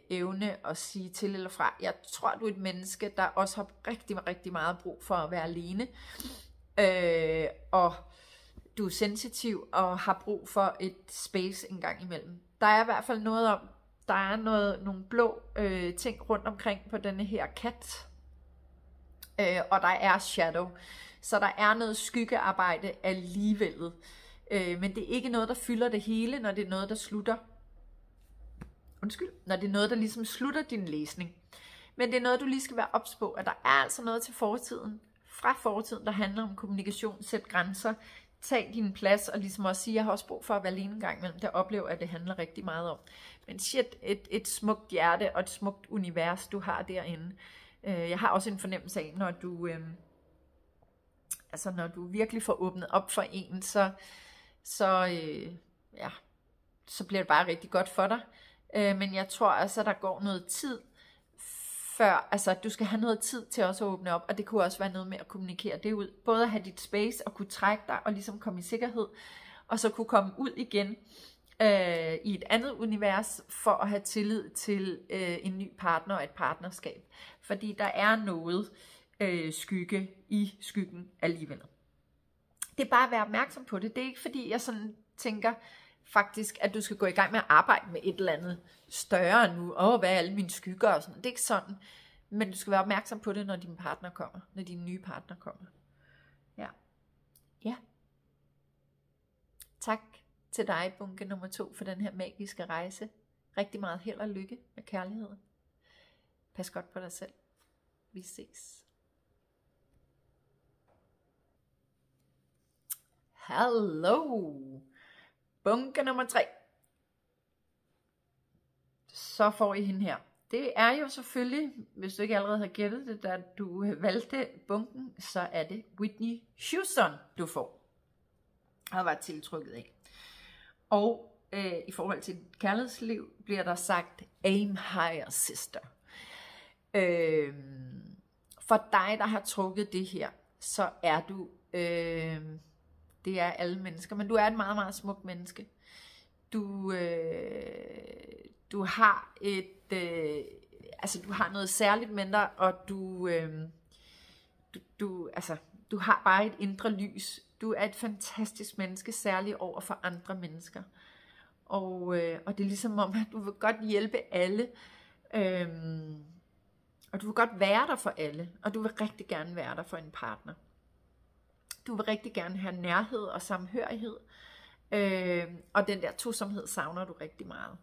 evne at sige til eller fra. Jeg tror, du er et menneske, der også har rigtig meget brug for at være alene, og du er sensitiv og har brug for et space en gang imellem. Der er i hvert fald noget om, der er nogle blå ting rundt omkring på denne her kat, og der er shadow, så der er noget skyggearbejde alligevel, men det er ikke noget, der fylder det hele, når det er noget, der slutter. Når det er noget, der ligesom slutter din læsning. Men det er noget, du lige skal være ops på, at der er altså noget til fortiden, fra fortiden, der handler om kommunikation, sæt grænser, tag din plads, og ligesom også sige, jeg har også brug for at være alene en gang imellem, der oplever, at det handler rigtig meget om. Men shit, et smukt hjerte og et smukt univers, du har derinde. Jeg har også en fornemmelse af, når du Altså når du virkelig får åbnet op for en, så bliver det bare rigtig godt for dig. Men jeg tror altså, der går noget tid, før, altså du skal have noget tid til også at åbne op, og det kunne også være noget med at kommunikere det ud. Både at have dit space og kunne trække dig og ligesom komme i sikkerhed, og så kunne komme ud igen i et andet univers for at have tillid til en ny partner og et partnerskab. Fordi der er noget skygge i skyggen alligevel. Det er bare at være opmærksom på det. Det er ikke fordi jeg sådan tænker faktisk, at du skal gå i gang med at arbejde med et eller andet større nu. Hvad er alle mine skygger og sådan. Det er ikke sådan. Men du skal være opmærksom på det, når din partner kommer. Når din nye partner kommer. Ja. Tak til dig, bunke nummer 2, for den her magiske rejse. Rigtig meget held og lykke med kærligheden. Pas godt på dig selv. Vi ses. Hallo, bunke nummer 3. Så får I hende her. Det er jo selvfølgelig, hvis du ikke allerede har gættet det, da du valgte bunken, så er det Whitney Houston, du får. Og var tiltrykket af. Og i forhold til dit kærlighedsliv bliver der sagt, aim higher, sister. For dig, der har trukket det her, så er du, det er alle mennesker, men du er et meget, meget smukt menneske. Du har du har noget særligt med dig, og du har bare et indre lys. Du er et fantastisk menneske, særligt over for andre mennesker. Og det er ligesom om, at du vil godt hjælpe alle. Og du vil godt være der for alle. Og du vil rigtig gerne være der for en partner. Du vil rigtig gerne have nærhed og samhørighed. Og den der tosomhed savner du rigtig meget.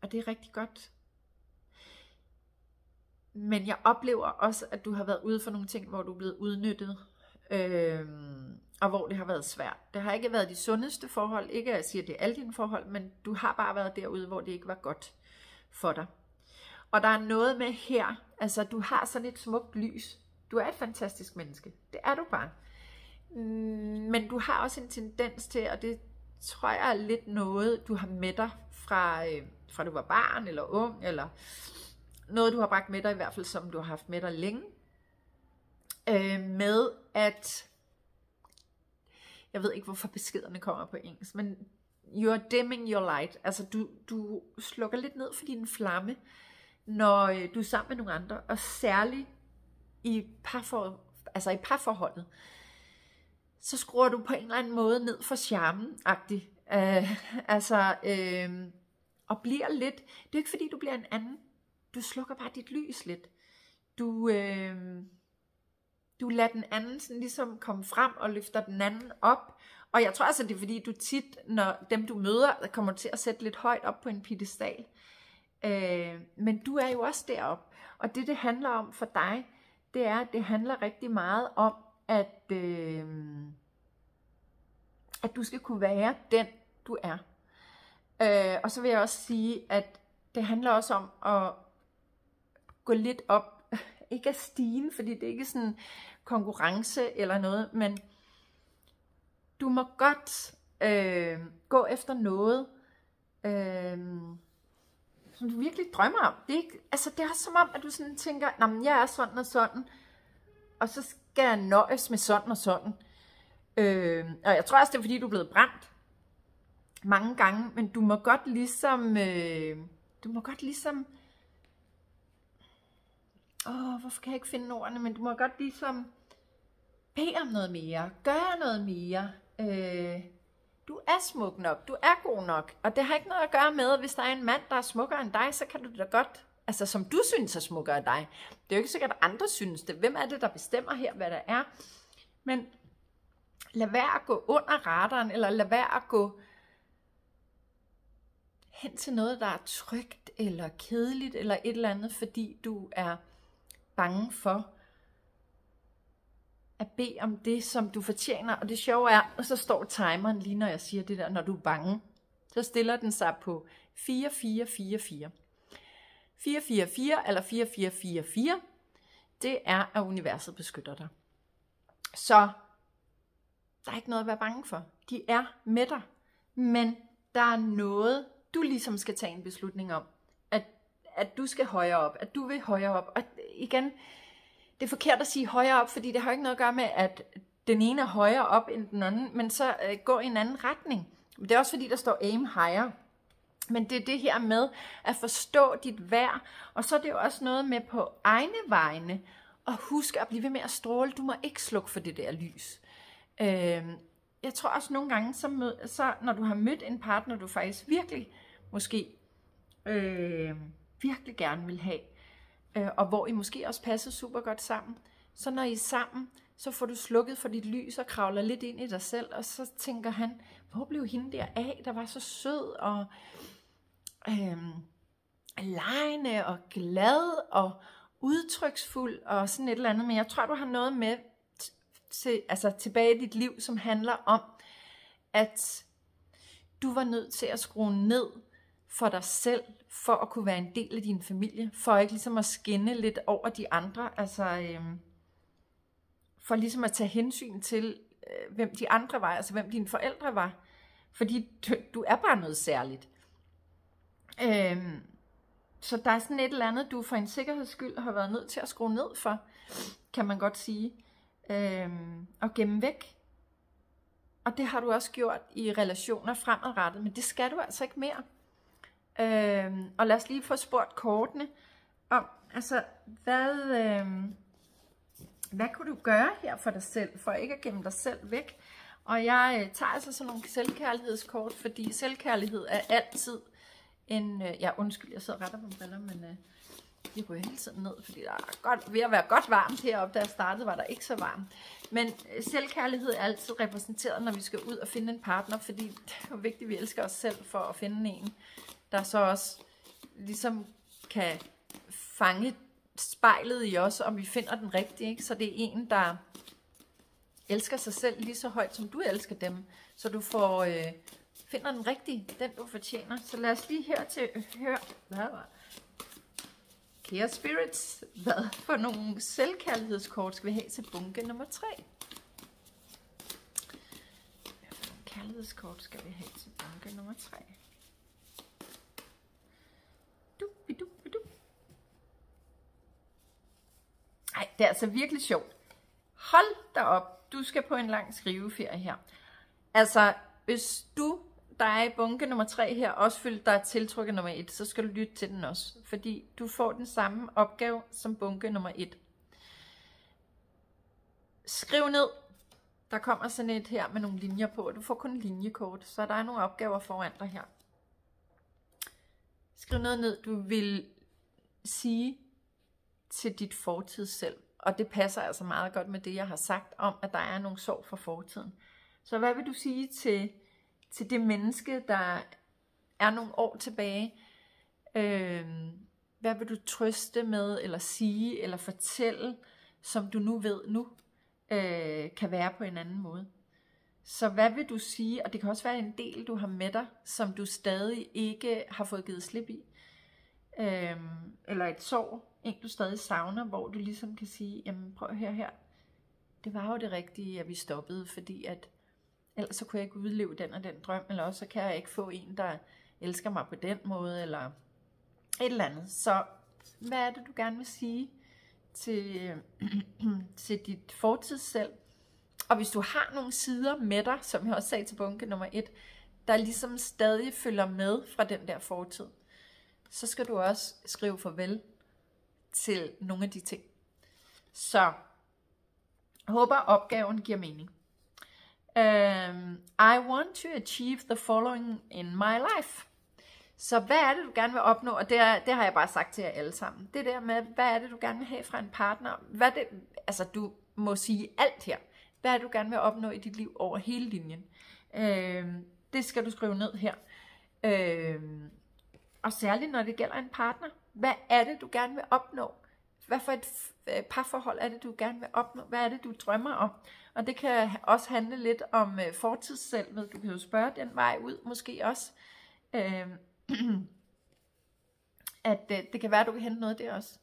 Og det er rigtig godt. Men jeg oplever også, at du har været ude for nogle ting, hvor du er blevet udnyttet. Og hvor det har været svært. Det har ikke været de sundeste forhold. Ikke at jeg siger, at det er alle dine forhold, men du har bare været derude, hvor det ikke var godt for dig. Og der er noget med her. Altså, du har sådan et smukt lys. Du er et fantastisk menneske. Det er du bare. Men du har også en tendens til, og det tror jeg er lidt noget, du har med dig fra du var barn eller ung, eller noget du har bragt med dig i hvert fald, som du har haft med dig længe. Med at, jeg ved ikke hvorfor beskederne kommer på engelsk, men you're dimming your light. Altså du slukker lidt ned for din flamme, når du er sammen med nogle andre, og særligt i parforholdet, så skruer du på en eller anden måde ned for charmen-agtigt. Og bliver lidt, det er ikke fordi du bliver en anden, du slukker bare dit lys lidt. Du lader den anden sådan ligesom komme frem og løfter den anden op. Og jeg tror altså, det er fordi du tit, når dem du møder, kommer til at sætte lidt højt op på en piedestal. Men du er jo også deroppe. Og det handler om for dig, det er, at det handler rigtig meget om, at du skal kunne være den, du er. Og så vil jeg også sige, at det handler også om at gå lidt op, ikke af stigen, fordi det er ikke sådan konkurrence eller noget, men du må godt gå efter noget, som du virkelig drømmer om. Det er, ikke, altså det er som om, at du sådan tænker, jamen jeg er sådan og sådan, og så skal jeg nøjes med sådan og sådan. Og jeg tror også, det er fordi, du er blevet brændt mange gange, men du må godt ligesom, hvorfor kan jeg ikke finde ordene, men du må godt ligesom bede om noget mere, gøre noget mere. Du er smuk nok, du er god nok, og det har ikke noget at gøre med, hvis der er en mand, der er smukkere end dig, så kan du da godt, altså som du synes er smukkere end dig. Det er jo ikke sikkert, at andre synes det. Hvem er det, der bestemmer her, hvad der er? Men lad være at gå under radaren, eller lad være at gå hen til noget, der er trygt, eller kedeligt, eller et eller andet, fordi du er bange for at bede om det, som du fortjener. Og det sjove er, og så står timeren lige når jeg siger det der, når du er bange, så stiller den sig på 4, 4, 4, 4. 444 eller 4444, det er, at universet beskytter dig. Så der er ikke noget at være bange for. De er med dig. Men der er noget, du ligesom skal tage en beslutning om. At du skal højere op. At du vil højere op. Og igen, det er forkert at sige højere op, fordi det har ikke noget at gøre med, at den ene er højere op end den anden, men så gå i en anden retning. Det er også fordi, der står aim higher. Men det er det her med at forstå dit værd. Og så er det jo også noget med på egne vegne. Og husk at blive ved med at stråle. Du må ikke slukke for det der lys. Jeg tror også nogle gange, så når du har mødt en partner, du faktisk virkelig måske virkelig gerne vil have, og hvor I måske også passer super godt sammen, så når I er sammen, så får du slukket for dit lys og kravler lidt ind i dig selv, og så tænker han, hvor blev hende der af, der var så sød og legende og glad og udtryksfuld og sådan et eller andet, men jeg tror, du har noget med tilbage i dit liv, som handler om, at du var nødt til at skrue ned for dig selv, for at kunne være en del af din familie, for ikke ligesom at skinne lidt over de andre, for ligesom at tage hensyn til, hvem de andre var, altså hvem dine forældre var, fordi du er bare noget særligt. Så der er sådan et eller andet, du for en sikkerheds skyld har været nødt til at skrue ned for, kan man godt sige, og gemme væk. Og det har du også gjort i relationer fremadrettet, men det skal du altså ikke mere. Og lad os lige få spurgt kortene om, altså, hvad kunne du gøre her for dig selv, for ikke at gemme dig selv væk? Og jeg tager altså sådan nogle selvkærlighedskort, fordi selvkærlighed er altid en, undskyld, jeg sidder og retter på briller, men de ryger hele tiden ned, fordi der er ved at være godt varmt heroppe. Da jeg startede, var der ikke så varmt. Men selvkærlighed er altid repræsenteret, når vi skal ud og finde en partner, fordi det er vigtigt, at vi elsker os selv for at finde en, der så også ligesom kan fange spejlet i os, om vi finder den rigtige. Ikke? Så det er en, der elsker sig selv lige så højt, som du elsker dem. Så du får finder den rigtige, den du fortjener. Så lad os lige høre, Kære Spirits, hvad for nogle selvkærlighedskort skal vi have til bunke nummer 3? Hvad for nogle kærlighedskort skal vi have til bunke nummer 3? Ej, det er altså virkelig sjovt. Hold da op, du skal på en lang skriveferie her. Altså, hvis du, der er i bunke nummer 3 her, også føler dig tiltrukket nummer 1, så skal du lytte til den også. Fordi du får den samme opgave som bunke nummer 1. Skriv ned. Der kommer sådan et her med nogle linjer på. Du får kun linjekort, så der er nogle opgaver foran dig her. Skriv noget ned, du vil sige til dit fortid selv. Og det passer altså meget godt med det, jeg har sagt om, at der er nogle sorg fra fortiden. Så hvad vil du sige til det menneske, der er nogle år tilbage? Hvad vil du trøste med, eller sige, eller fortælle, som du nu ved nu, kan være på en anden måde? Så hvad vil du sige, og det kan også være en del, du har med dig, som du stadig ikke har fået givet slip i, eller et sorg, en du stadig savner, hvor du ligesom kan sige, jamen prøv at høre her, det var jo det rigtige, at vi stoppede, fordi at ellers så kunne jeg ikke udleve den og den drøm, eller også så kan jeg ikke få en, der elsker mig på den måde, eller et eller andet. Så hvad er det, du gerne vil sige til dit fortids selv? Og hvis du har nogle sider med dig, som jeg også sagde til bunke nummer 1, der ligesom stadig følger med fra den der fortid, så skal du også skrive farvel til nogle af de ting. Så jeg håber, opgaven giver mening. I want to achieve the following in my life. Så hvad er det, du gerne vil opnå? Og det har jeg bare sagt til jer alle sammen. Det der med, hvad er det, du gerne vil have fra en partner? Hvad det, altså, du må sige alt her. Hvad er det, du gerne vil opnå i dit liv over hele linjen? Det skal du skrive ned her. Og særligt, når det gælder en partner. Hvad er det, du gerne vil opnå? Hvad for et parforhold er det, du gerne vil opnå? Hvad er det, du drømmer om? Og det kan også handle lidt om fortidsselvet. Du kan jo spørge den vej ud, måske også. at det kan være, at du kan hente noget der også.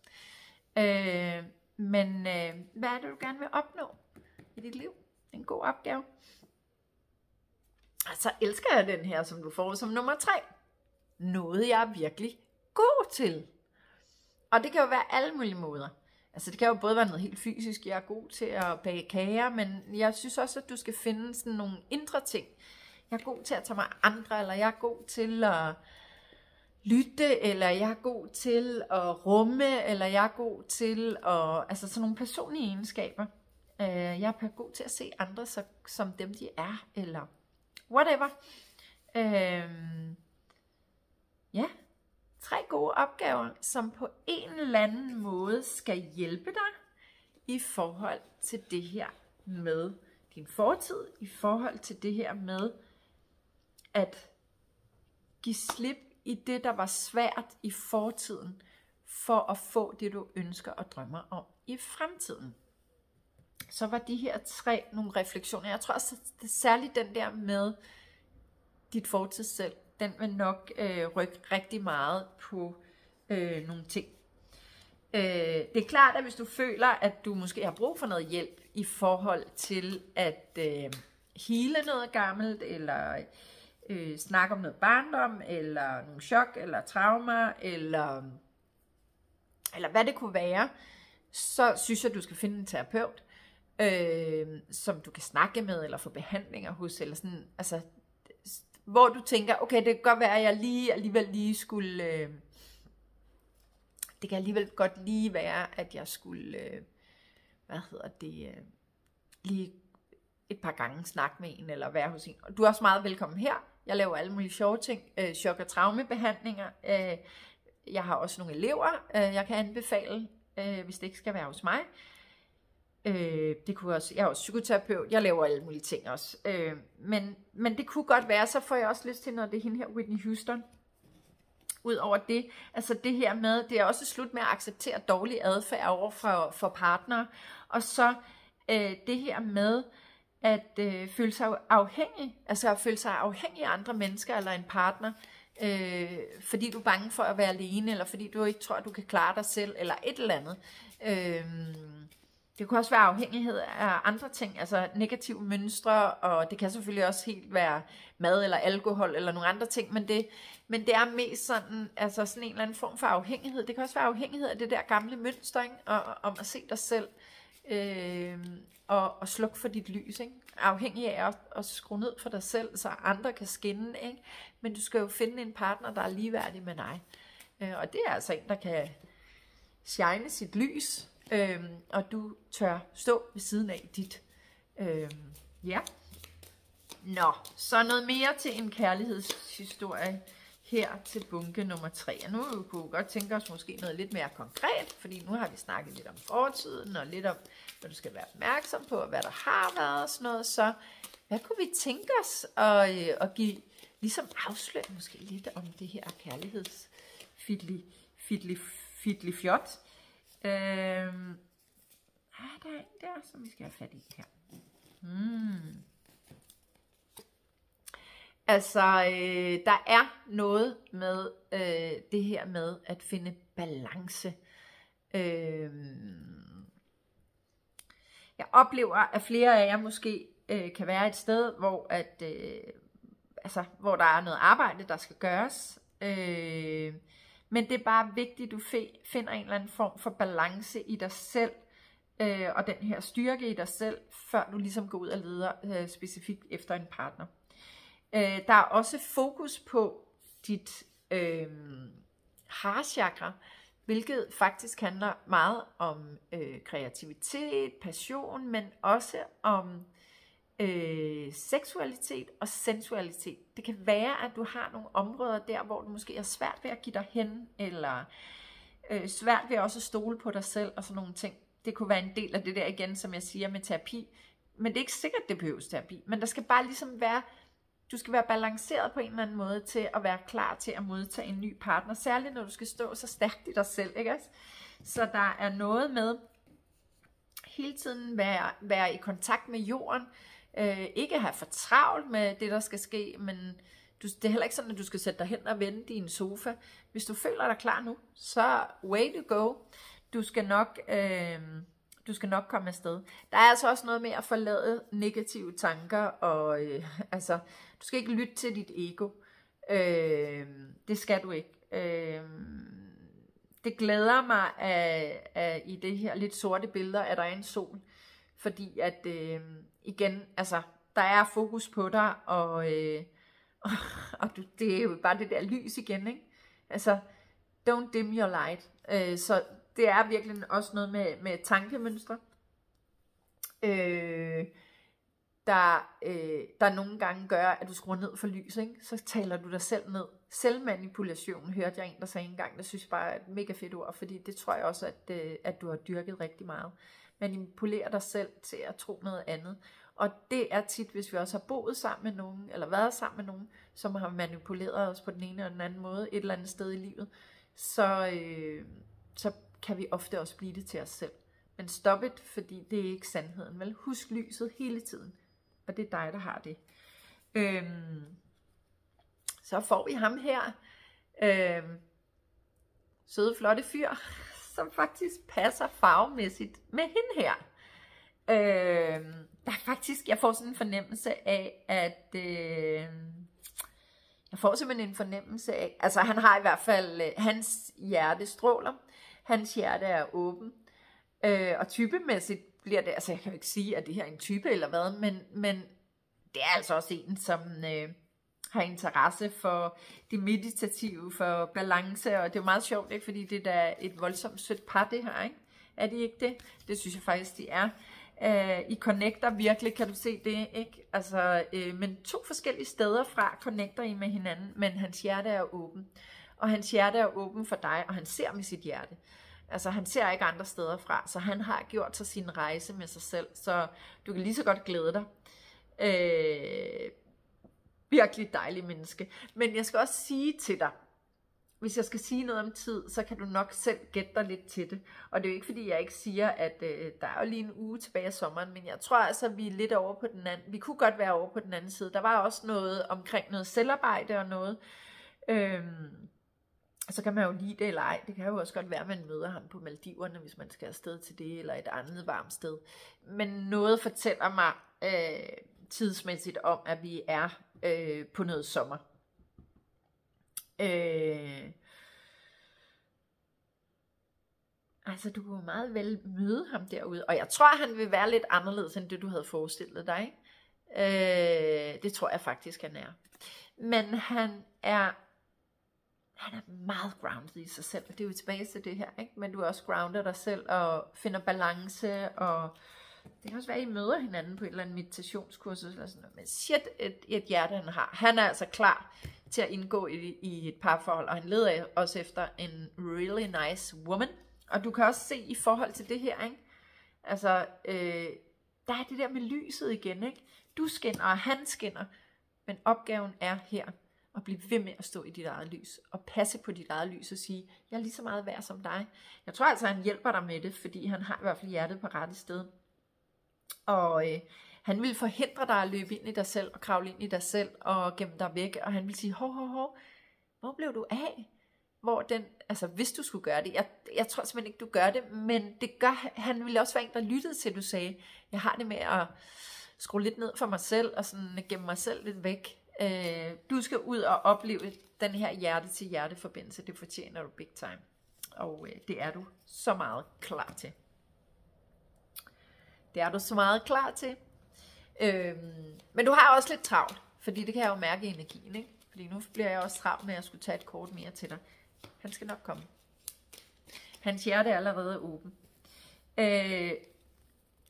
Men hvad er det, du gerne vil opnå i dit liv? En god opgave. Og så elsker jeg den her, som du får som nummer 3. Noget, jeg er virkelig god til. Og det kan jo være alle mulige måder. Altså det kan jo både være noget helt fysisk, jeg er god til at bage kager, men jeg synes også, at du skal finde sådan nogle indre ting. Jeg er god til at tage mig andre, eller jeg er god til at lytte, eller jeg er god til at rumme, eller jeg er god til at, altså sådan nogle personlige egenskaber. Jeg er god til at se andre som dem de er, eller whatever. Ja, 3 gode opgaver, som på en eller anden måde skal hjælpe dig i forhold til det her med din fortid, i forhold til det her med at give slip i det, der var svært i fortiden, for at få det, du ønsker og drømmer om i fremtiden. Så var de her 3 nogle refleksioner. Jeg tror også, det er særligt den der med dit fortid selv. Den vil nok rykke rigtig meget på nogle ting. Det er klart, at hvis du føler, at du måske har brug for noget hjælp i forhold til at hele noget gammelt, eller snakke om noget barndom, eller nogle chok, eller traumer, eller hvad det kunne være, så synes jeg, du skal finde en terapeut, som du kan snakke med, eller få behandlinger hos, eller sådan, altså, hvor du tænker, okay, det kan godt være, at jeg alligevel lige skulle, det kan alligevel godt lige være, at jeg skulle, lige et par gange snakke med en, eller være hos en. Og du er også meget velkommen her. Jeg laver alle mulige sjove ting, chok- og traumebehandlinger. Jeg har også nogle elever, jeg kan anbefale, hvis det ikke skal være hos mig. Det kunne også, jeg er også psykoterapeut, jeg laver alle mulige ting også. Men det kunne godt være, så får jeg også lyst til, når det er hende her, Whitney Houston. Udover det, altså det her med, det er også slut med at acceptere dårlig adfærd over for partnere. Og så det her med at føle sig afhængig, altså at føle sig afhængig af andre mennesker eller en partner, fordi du er bange for at være alene, eller fordi du ikke tror, at du kan klare dig selv, eller et eller andet. Det kan også være afhængighed af andre ting, altså negative mønstre, og det kan selvfølgelig også helt være mad eller alkohol eller nogle andre ting, men det er mest sådan, altså sådan en eller anden form for afhængighed. Det kan også være afhængighed af det der gamle mønster, ikke? Om at se dig selv og slukke for dit lys, ikke? Afhængig af at skrue ned for dig selv, så andre kan skinne, ikke? Men du skal jo finde en partner, der er ligeværdig med dig. Og det er altså en, der kan shine sit lys, og du tør stå ved siden af dit. Ja. Nå, så noget mere til en kærlighedshistorie her til bunke nummer 3. Og nu kunne vi godt tænke os måske noget lidt mere konkret, fordi nu har vi snakket lidt om fortiden, og lidt om, hvad du skal være opmærksom på, og hvad der har været og sådan noget. Så hvad kunne vi tænke os at give, ligesom afsløre måske lidt om det her kærlighedsfidli fjot. Der er en der, som vi skal have fat i her. Altså, der er noget med det her med at finde balance. Jeg oplever, at flere af jer måske kan være et sted, hvor hvor der er noget arbejde, der skal gøres. Men det er bare vigtigt, at du finder en eller anden form for balance i dig selv, og den her styrke i dig selv, før du ligesom går ud og leder specifikt efter en partner. Der er også fokus på dit heartchakra, hvilket faktisk handler meget om kreativitet, passion, men også om seksualitet og sensualitet. Det kan være, at du har nogle områder der, hvor du måske er svært ved at give dig hen, eller svært ved også at stole på dig selv og sådan nogle ting. Det kunne være en del af det der igen, som jeg siger med terapi. Men det er ikke sikkert, det behøves terapi. Men der skal bare ligesom være, du skal være balanceret på en eller anden måde til at være klar til at modtage en ny partner. Særligt når du skal stå så stærkt i dig selv, ikke? Så der er noget med hele tiden være i kontakt med jorden. Ikke have for travlt med det, der skal ske, men Det er heller ikke sådan, at du skal sætte dig hen og vende din sofa. Hvis du føler dig klar nu, så way to go. Du skal nok komme afsted. Der er altså også noget med at forlade negative tanker, og altså, du skal ikke lytte til dit ego. Det skal du ikke. Det glæder mig at i det her lidt sorte billeder, at der er en sol. Fordi at igen, altså, der er fokus på dig, og det er jo bare det der lys igen, ikke? Altså, don't dim your light. Så det er virkelig også noget med tankemønstre. Der nogle gange gør, at du skruer ned for lys, ikke? Så taler du dig selv ned. Selvmanipulation hørte jeg en, der sagde engang. Det synes jeg bare er et mega fedt ord, fordi det tror jeg også, at du har dyrket rigtig meget. Manipulere dig selv til at tro noget andet. Og det er tit, hvis vi også har boet sammen med nogen, eller været sammen med nogen, som har manipuleret os på den ene eller den anden måde, et eller andet sted i livet, så kan vi ofte også blive det til os selv. Men stop it, fordi det er ikke sandheden. Vel? Husk lyset hele tiden. Og det er dig, der har det. Så får vi ham her. Søde, flotte fyr, som faktisk passer farvemæssigt med hende her. Der er faktisk, jeg får sådan en fornemmelse af, at jeg får simpelthen en fornemmelse af, altså han har i hvert fald, hans hjerte stråler, hans hjerte er åben, og typemæssigt bliver det, altså jeg kan jo ikke sige, at det her er en type eller hvad, men det er altså også en, som har interesse for det meditative, for balance, og det er jo meget sjovt, ikke? Fordi det er da et voldsomt sødt par, det her, ikke? Er de ikke det? Det synes jeg faktisk, de er. I connecter virkelig, kan du se det, ikke? Altså, men 2 forskellige steder fra connecter I med hinanden, men hans hjerte er åben. Og hans hjerte er åben for dig, og han ser med sit hjerte. Altså, han ser ikke andre steder fra, så han har gjort sig sin rejse med sig selv, så du kan lige så godt glæde dig. Virkelig dejlig menneske. Men jeg skal også sige til dig, hvis jeg skal sige noget om tid, så kan du nok selv gætte dig lidt til det. Og det er jo ikke fordi, jeg ikke siger, at der er jo lige en uge tilbage af sommeren, men jeg tror altså, at vi er lidt over på den anden. Vi kunne godt være over på den anden side. Der var også noget omkring noget selvarbejde og noget. Så kan man jo lide det eller ej. Det kan jo også godt være, at man møder ham på Maldiverne, hvis man skal afsted til det, eller et andet varmt sted. Men noget fortæller mig tidsmæssigt om, at vi er på noget sommer. Altså du kunne meget vel møde ham derude, og jeg tror han vil være lidt anderledes end det du havde forestillet dig. Det tror jeg faktisk han er. Men han er meget grounded i sig selv, og det er jo tilbage til det her, ikke? Men du er også grounder dig selv og finder balance, og det kan også være, at I møder hinanden på et eller andet meditationskursus eller sådan noget. Men shit, et hjerte han har. Han er altså klar til at indgå i et parforhold, og han leder også efter en really nice woman. Og du kan også se i forhold til det her, ikke? Altså, der er det der med lyset igen, ikke? Du skinner, og han skinner. Men opgaven er her at blive ved med at stå i dit eget lys, og passe på dit eget lys og sige, jeg er lige så meget værd som dig. Jeg tror altså, han hjælper dig med det, fordi han har i hvert fald hjertet på rette sted. Og han vil forhindre dig at løbe ind i dig selv, og kravle ind i dig selv, og gemme dig væk, og han vil sige, hvor blev du af? Hvor den, altså hvis du skulle gøre det, jeg tror simpelthen ikke, du gør det, men det gør, han ville også være en, der lyttede til, at du sagde, jeg har det med at skrue lidt ned for mig selv, og sådan gemme mig selv lidt væk. Du skal ud og opleve den her hjerte-til-hjerte forbindelse, det fortjener du big time, og det er du så meget klar til. Det er du så meget klar til. Men du har også lidt travlt, fordi det kan jeg jo mærke i energien, ikke? Fordi nu bliver jeg også travlt med, at jeg skulle tage et kort mere til dig. Han skal nok komme. Hans hjerte er allerede åben.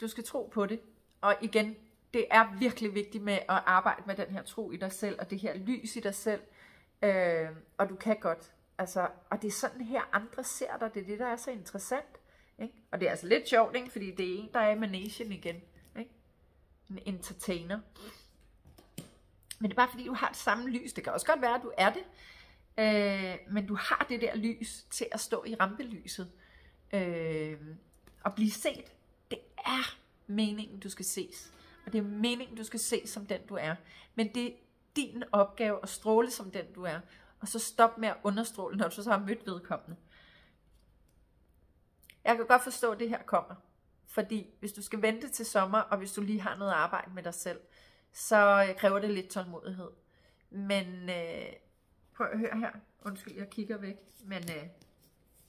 Du skal tro på det. Og igen, det er virkelig vigtigt med at arbejde med den her tro i dig selv, og det her lys i dig selv. Og du kan godt. Altså, og det er sådan her, andre ser dig. Det er det, der er så interessant. Ikke? Og det er altså lidt sjovt, ikke? Fordi det er en, der er emanation igen. Ikke? En entertainer. Men det er bare fordi, du har det samme lys. Det kan også godt være, at du er det. Men du har det der lys til at stå i rampelyset. Og blive set. Det er meningen, du skal ses. Og det er meningen, du skal ses som den, du er. Men det din opgave at stråle som den du er, og så stop med at understråle, når du så har mødt vedkommende. Jeg kan godt forstå, at det her kommer, fordi hvis du skal vente til sommer, og hvis du lige har noget arbejde med dig selv, så kræver det lidt tålmodighed. Men prøv at høre her. Undskyld, jeg kigger væk. Men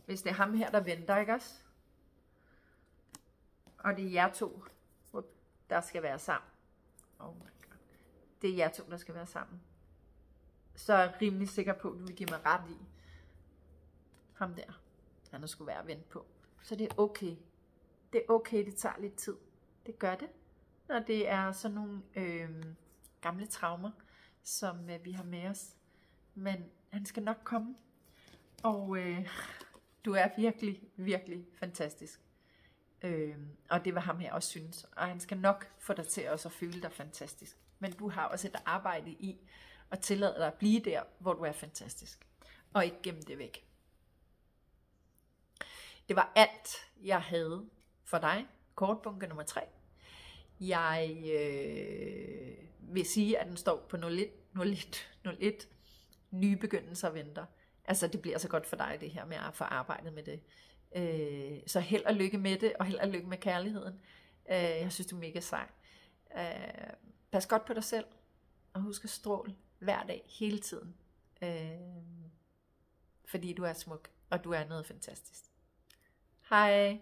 hvis det er ham her, der venter, ikke også? Og det er jer to, der skal være sammen. Oh my God. Det er jer to, der skal være sammen. Så er jeg rimelig sikker på, at du vil give mig ret i. Ham der. Han er sgu værd at vente på. Så det er okay. Det er okay, det tager lidt tid. Det gør det. Når det er sådan nogle gamle traumer, som vi har med os. Men han skal nok komme. Og du er virkelig, virkelig fantastisk. Og det var ham her også synes. Og han skal nok få dig til også at føle dig fantastisk. Men du har også et arbejde i at tillade dig at blive der, hvor du er fantastisk. Og ikke gemme det væk. Det var alt, jeg havde for dig. Kortbunke nummer 3. Jeg vil sige, at den står på 01. Nye begyndelser venter. Altså, det bliver så godt for dig, det her med at få arbejdet med det. Så held og lykke med det, og held og lykke med kærligheden. Jeg synes, du er mega sej. Pas godt på dig selv, og husk at stråle hver dag, hele tiden. Fordi du er smuk, og du er noget fantastisk. Hej!